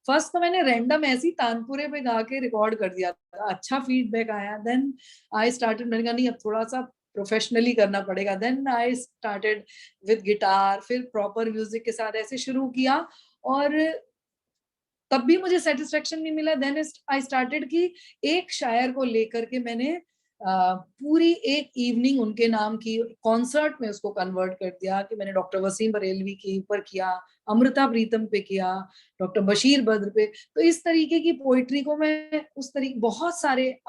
फर्स्ट तो मैंने रैंडम ऐसी तानपुरे पे गा के रिकॉर्ड कर दिया था, अच्छा फीडबैक आया। देन आई स्टार्टेड, मैंने कहा नहीं अब थोड़ा सा प्रोफेशनली करना पड़ेगा। Then I started with guitar, फिर प्रॉपर म्यूजिक के साथ ऐसे शुरू किया, और तब भी मुझे सेटिस्फेक्शन नहीं मिला। देन आई स्टार्टेड कि एक शायर को लेकर के मैंने पूरी एक इवनिंग उनके नाम की कॉन्सर्ट में उसको कन्वर्ट कर दिया, कि मैंने डॉक्टर वसीम बरेलवी के ऊपर किया, अमृता प्रीतम पे किया, डॉक्टर बशीर बद्र पे। तो इस तरीके की पोइट्री को मैं उस तरीके, बहुत सारे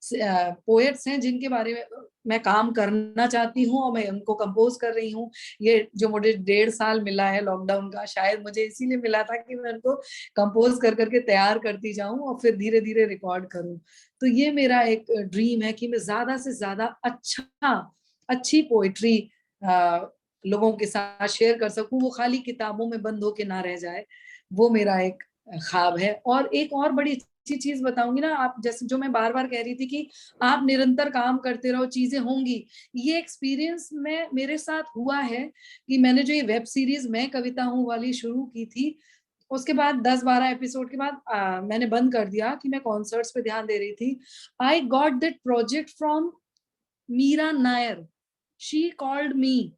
पोएट्स हैं जिनके बारे में मैं काम करना चाहती हूँ और मैं उनको कंपोज कर रही हूँ। ये जो मुझे 1.5 साल मिला है लॉकडाउन का, शायद मुझे इसीलिए मिला था कि मैं उनको कंपोज कर करके तैयार करती जाऊं और फिर धीरे धीरे रिकॉर्ड करूं। तो ये मेरा एक ड्रीम है कि मैं ज्यादा से ज्यादा अच्छी पोइट्री लोगों के साथ शेयर कर सकूं, वो खाली किताबों में बंद होके ना रह जाए। वो मेरा एक ख्वाब है। और एक और बड़ी अच्छी चीज बताऊंगी ना, आप जैसे जो मैं बार बार कह रही थी कि आप निरंतर काम करते रहो, चीजें होंगी। ये एक्सपीरियंस में मेरे साथ हुआ है कि मैंने जो ये वेब सीरीज मैं कविता हूँ वाली शुरू की थी, उसके बाद 10-12 एपिसोड के बाद मैंने बंद कर दिया कि मैं कॉन्सर्ट्स पे ध्यान दे रही थी। I got that project from Mira Nair, she called me.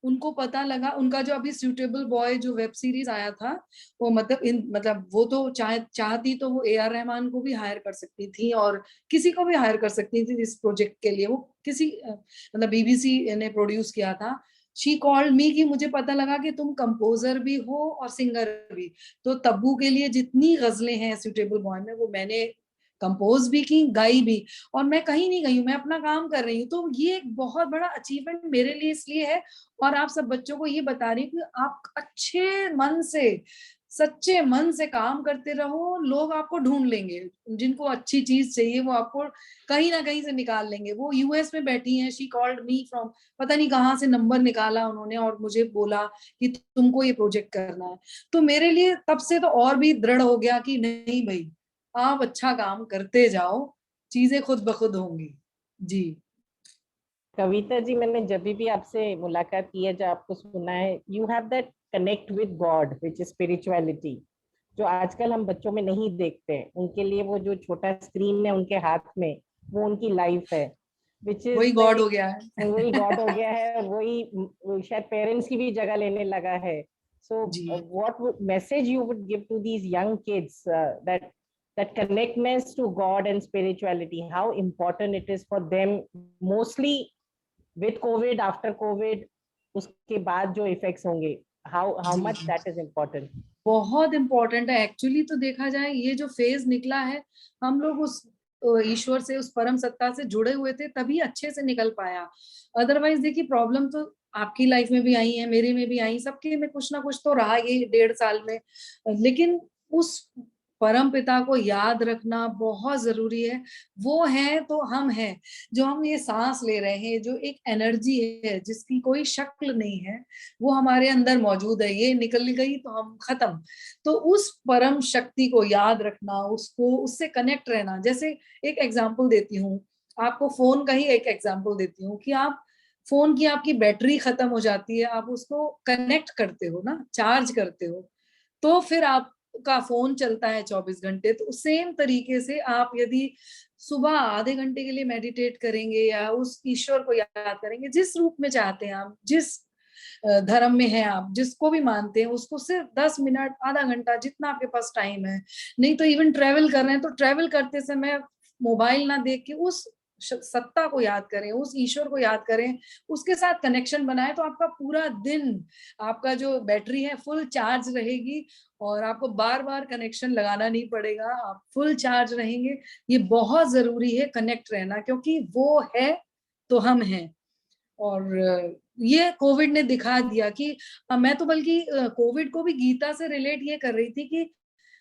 उनको पता लगा, उनका जो अभी सूटेबल बॉय जो वेब सीरीज आया था, वो मतलब वो तो चाहती तो वो AR रहमान को भी हायर कर सकती थी और किसी को भी हायर कर सकती थी इस प्रोजेक्ट के लिए। वो किसी मतलब BBC ने प्रोड्यूस किया था। शी कॉल्ड मी कि मुझे पता लगा कि तुम कंपोजर भी हो और सिंगर भी, तो तब्बू के लिए जितनी गजलें हैं सूटेबल बॉय में, वो मैंने कंपोज भी की, गाई भी। और मैं कहीं नहीं गई हूँ, मैं अपना काम कर रही हूँ। तो ये एक बहुत बड़ा अचीवमेंट मेरे लिए इसलिए है। और आप सब बच्चों को ये बता रही हूँ कि आप अच्छे मन से, सच्चे मन से काम करते रहो, लोग आपको ढूंढ लेंगे। जिनको अच्छी चीज चाहिए वो आपको कहीं ना कहीं से निकाल लेंगे। वो US में बैठी हैं, शी कॉल्ड मी फ्रॉम, पता नहीं कहाँ से नंबर निकाला उन्होंने और मुझे बोला कि तुमको ये प्रोजेक्ट करना है। तो मेरे लिए तब से तो और भी दृढ़ हो गया कि नहीं भाई, आप अच्छा काम करते जाओ, चीजें खुद ब खुद होंगी। जी। कविता जी, मैंने जब भी आपसे मुलाकात की है, जब आपको सुना है, you have that connect with God which is spirituality, जो आजकल हम बच्चों में नहीं देखते हैं। उनके लिए वो जो छोटा स्क्रीन है उनके हाथ में, वो उनकी लाइफ है, विच इज वही गॉड हो गया है। वही गॉड हो गया है, और वही शायद पेरेंट्स की भी जगह लेने लगा है। सो जी। What message you would give to these young kids, that that connectedness to God and spirituality, how important it is for them, mostly with COVID, after COVID, उसके बाद जो इफेक्ट्स होंगे, how जी much जी, that is important? बहुत important है actually. तो देखा जाए ये जो फेज निकला है, हम लोग उस ईश्वर से, उस परम सत्ता से जुड़े हुए थे, तभी अच्छे से निकल पाया। अदरवाइज देखिए, प्रॉब्लम तो आपकी लाइफ में भी आई है, मेरे में भी आई, सबके में कुछ ना कुछ तो रहा ये 1.5 साल में। लेकिन उस परम पिता को याद रखना बहुत जरूरी है। वो है तो हम हैं, जो हम ये सांस ले रहे हैं, जो एक एनर्जी है जिसकी कोई शक्ल नहीं है, वो हमारे अंदर मौजूद है। ये निकल गई तो हम खत्म। तो उस परम शक्ति को याद रखना, उसको, उससे कनेक्ट रहना। जैसे एक एग्जांपल देती हूँ आपको, फोन का ही एक एग्जांपल देती हूँ कि आप फोन की, आपकी बैटरी खत्म हो जाती है, आप उसको कनेक्ट करते हो ना, चार्ज करते हो, तो फिर आपका फोन चलता है 24 घंटे। तो सेम तरीके से आप यदि सुबह आधे घंटे के लिए मेडिटेट करेंगे या उस ईश्वर को याद करेंगे, जिस रूप में चाहते हैं आप, जिस धर्म में है आप, जिसको भी मानते हैं, उसको सिर्फ 10 मिनट, आधा घंटा, जितना आपके पास टाइम है। नहीं तो इवन ट्रेवल कर रहे हैं तो ट्रेवल करते समय मोबाइल ना देख के उस सत्ता को याद करें, उस ईश्वर को याद करें, उसके साथ कनेक्शन बनाए, तो आपका पूरा दिन, आपका जो बैटरी है फुल चार्ज रहेगी और आपको बार बार कनेक्शन लगाना नहीं पड़ेगा, आप फुल चार्ज रहेंगे। ये बहुत जरूरी है कनेक्ट रहना, क्योंकि वो है तो हम हैं। और ये कोविड ने दिखा दिया कि मैं तो बल्कि कोविड को भी गीता से रिलेट ये कर रही थी कि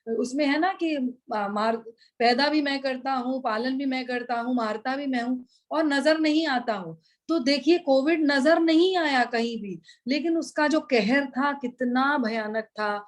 उसमें है ना कि मार पैदा भी मैं करता हूँ, पालन भी मैं करता हूँ, मारता भी मैं हूँ, और नजर नहीं आता हूँ। तो देखिए कोविड नजर नहीं आया कहीं भी, लेकिन उसका जो कहर था कितना भयानक था,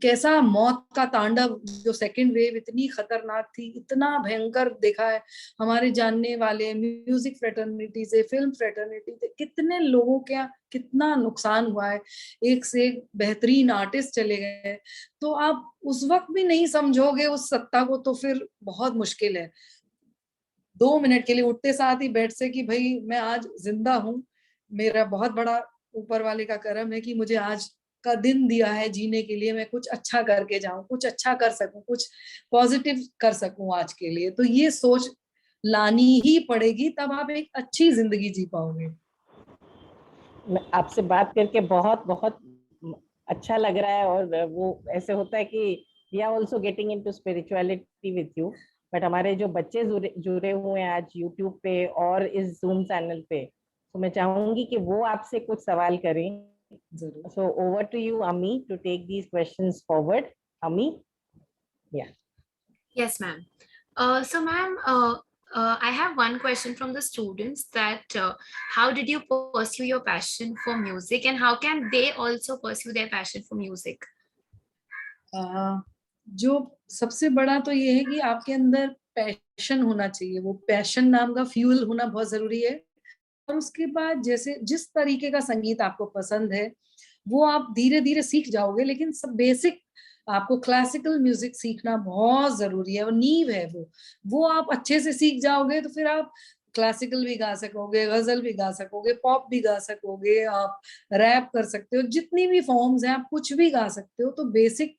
कैसा मौत का तांडव, जो सेकंड वेव इतनी खतरनाक थी, इतना भयंकर देखा है। हमारे जानने वाले म्यूजिक फ्रेटर्निटी से, फिल्म फ्रेटर्निटी से कितने लोगों का कितना नुकसान हुआ है, एक से एक बेहतरीन आर्टिस्ट चले गए। तो आप उस वक्त भी नहीं समझोगे उस सत्ता को, तो फिर बहुत मुश्किल है 2 मिनट के लिए उठते साथ ही बेड से कि भाई मैं आज जिंदा हूँ, मेरा बहुत बड़ा ऊपर वाले का करम है कि मुझे आज का दिन दिया है जीने के लिए, मैं कुछ अच्छा करके जाऊं, कुछ अच्छा कर सकूं, कुछ पॉजिटिव कर सकूं आज के लिए। तो ये सोच लानी ही पड़ेगी, तब आप एक अच्छी जिंदगी जी पाओगे। आपसे बात करके बहुत बहुत अच्छा लग रहा है, और वो ऐसे होता है कि we are also getting into spirituality with you. But हमारे जो बच्चे जुड़े हुए हैं आज यूट्यूब पे और इस जूम चैनल पे, तो मैं चाहूंगी कि वो आपसे कुछ सवाल करें। जरूर। So over to you Ami to take these questions forward. Ami, yeah. Yes, ma'am. So, ma'am, I have one question from the students that how did you pursue your passion for music and how can they also pursue their passion for music? जो सबसे बड़ा तो ये है कि आपके अंदर passion होना चाहिए, वो पैशन नाम का फ्यूल होना बहुत जरूरी है। और उसके बाद जैसे जिस तरीके का संगीत आपको पसंद है वो आप धीरे धीरे सीख जाओगे, लेकिन सब बेसिक आपको क्लासिकल म्यूजिक सीखना बहुत जरूरी है, वो नींव है। वो आप अच्छे से सीख जाओगे तो फिर आप क्लासिकल भी गा सकोगे, गजल भी गा सकोगे, पॉप भी गा सकोगे, आप रैप कर सकते हो, जितनी भी फॉर्म्स हैं आप कुछ भी गा सकते हो। तो बेसिक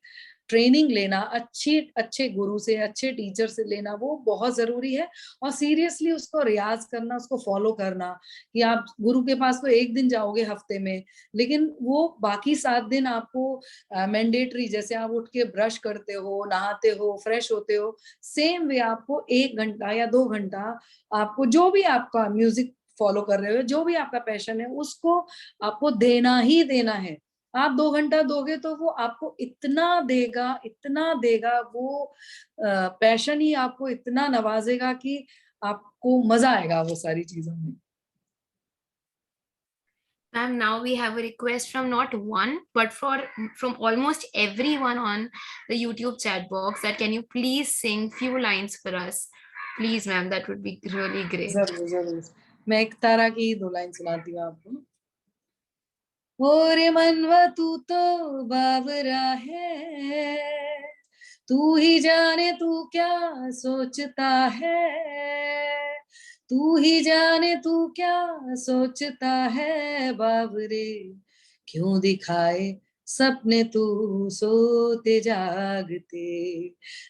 ट्रेनिंग लेना अच्छे गुरु से, अच्छे टीचर से लेना वो बहुत जरूरी है। और सीरियसली उसको रियाज करना, उसको फॉलो करना, कि आप गुरु के पास तो एक दिन जाओगे हफ्ते में, लेकिन वो बाकी 7 दिन आपको मैंडेटरी, जैसे आप उठ के ब्रश करते हो, नहाते हो, फ्रेश होते हो, सेम वे आपको 1 घंटा या 2 घंटा आपको जो भी आपका म्यूजिक फॉलो कर रहे हो, जो भी आपका पैशन है, उसको आपको देना ही देना है। आप 2 घंटा दोगे तो वो आपको इतना देगा, वो पैशन ही आपको इतना नवाजेगा कि आपको मजा आएगा वो सारी चीजों में। Ma'am, now we have a request from not one, but from almost everyone on the YouTube chat box that can you please sing few lines for us? Please, ma'am, that would be really great. जरूर जरूर, मैं एक तारा की 2 line सुनाती हूँ आपको। ओरे मनवा तू तो बावरा है, तू ही जाने तू क्या सोचता है, तू ही जाने तू क्या सोचता है बावरे, क्यों दिखाए सपने तू सोते जागते,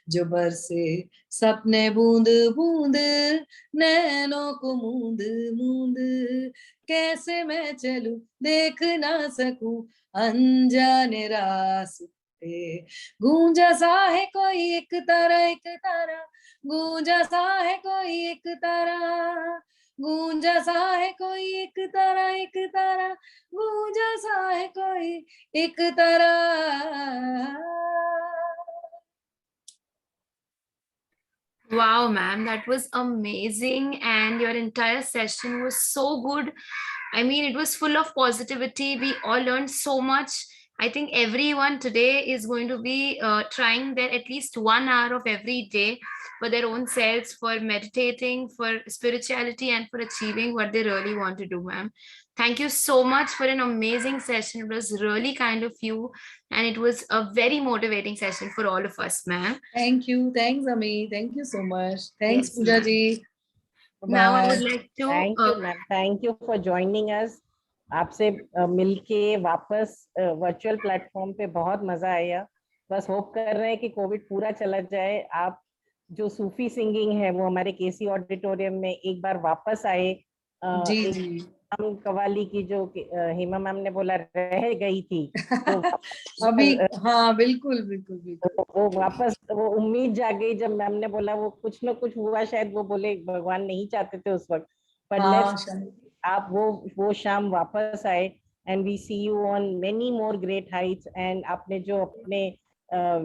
जो बरसे सपने बूंद बूंद नैनों को मूंद मूंद, कैसे मैं चलूं देख ना सकूं अनजाने रास्ते, गूंजा सा है कोई एक तारा, गूंजा सा है कोई एक तारा, गूंजा सा है कोई एक तारा, गूंजा सा है कोई एक तारा। Wow, ma'am, that was amazing. And your entire session was so good. I mean, it was full of positivity. We all learned so much. I think everyone today is going to be trying their at least 1 hour of every day for their own selves, for meditating, for spirituality, and for achieving what they really want to do, ma'am. Thank you so much for an amazing session. It was really kind of you, and it was a very motivating session for all of us, ma'am. Thank you. Thanks, Ami. Thank you so much. Thanks, Yes, Pooja ma'am. ji. Now I Bye. would like to Thank you, ma'am. Thank you for joining us. आपसे मिलके वापस virtual platform पे बहुत मजा आया. बस hope कर रहे हैं कि कोविड पूरा चला जाए. आप जो सूफी सिंगिंग है वो हमारे केसी ऑडिटोरियम में एक बार वापस आए. जी एक जी. हम कवाली की जो हेमा मैम ने बोला रह गई थी, तो अभी हाँ बिल्कुल बिल्कुल बिल्कुल. वो वापस वो उम्मीद जाग गई जब मैम ने बोला वो कुछ ना कुछ हुआ, शायद वो बोले भगवान नहीं चाहते थे उस वक्त, पर हाँ लेट्स शायद. आप वो शाम वापस आए. And we see you on many more great heights. And आपने जो अपने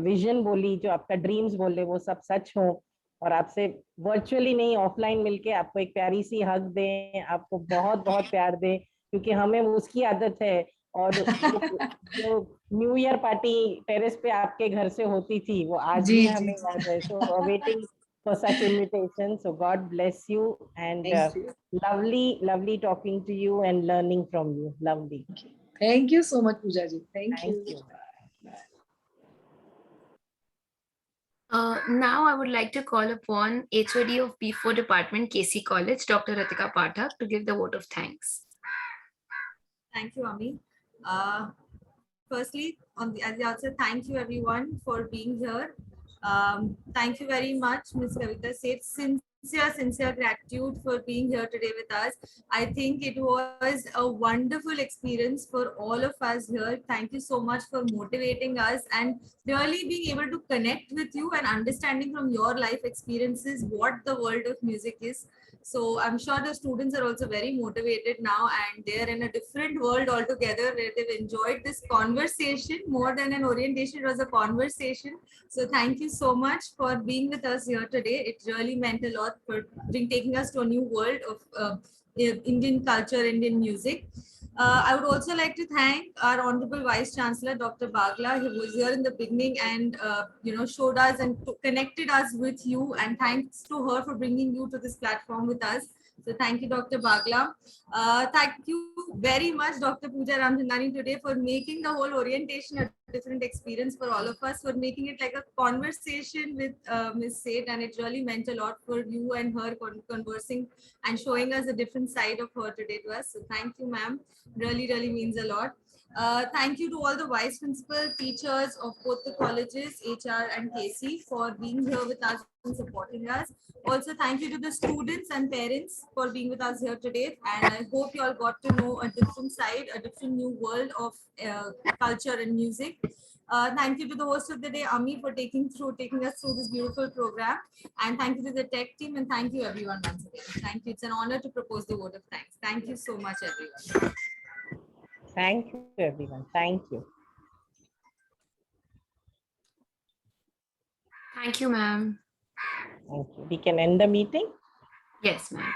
विजन बोली, जो आपका ड्रीम्स बोले, वो सब सच हो. और आपसे वर्चुअली नहीं ऑफलाइन मिलके आपको एक प्यारी सी हग दें, आपको बहुत बहुत प्यार दें, क्योंकि हमें उसकी आदत है. और जो न्यू ईयर पार्टी टेरेस पे आपके घर से होती थी वो आज जी भी जी. हमें याद है. So waiting for such invitation. So God bless you, and Thank you. lovely talking to you and learning from you. Lovely. Thank you so much, Pooja ji. Thank Thank you. you. Now I would like to call upon HOD of P4 Department, KC College, Dr. Ratika Pathak, to give the vote of thanks. Thank you, Ami. Firstly, at the outset, thank you everyone for being here. Thank you very much, Ms. Kavita Seth. Sincere gratitude for being here today with us. I think it was a wonderful experience for all of us here. Thank you so much for motivating us and really being able to connect with you and understanding from your life experiences what the world of music is. So I'm sure the students are also very motivated now, and they're in a different world altogether where they've enjoyed this conversation more than an orientation. It was a conversation. So thank you so much for being with us here today. It really meant a lot for taking us to a new world of Indian culture, Indian music. I would also like to thank our Honorable Vice Chancellor, Dr. Bagla, who was here in the beginning and showed us and connected us with you. And thanks to her for bringing you to this platform with us. So thank you, Dr. Bagla. Thank you very much, Dr. Pooja Ramchandani, today for making the whole orientation a different experience for all of us, for making it like a conversation with Ms. Seth, and it really meant a lot for you and her conversing and showing us a different side of her today to us. So thank you, ma'am. Really means a lot. Thank you to all the vice principal, teachers of both the colleges, HR and KC, for being here with us and supporting us. Also, thank you to the students and parents for being with us here today. And I hope you all got to know a different side, a different new world of culture and music. Thank you to the host of the day, Ami, for taking us through this beautiful program. And thank you to the tech team, and thank you everyone once again. Thank you. It's an honor to propose the vote of thanks. Thank you so much, everyone. Thank you, everyone. Thank you. Thank you, ma'am. Thank you. We can end the meeting. Yes, ma'am.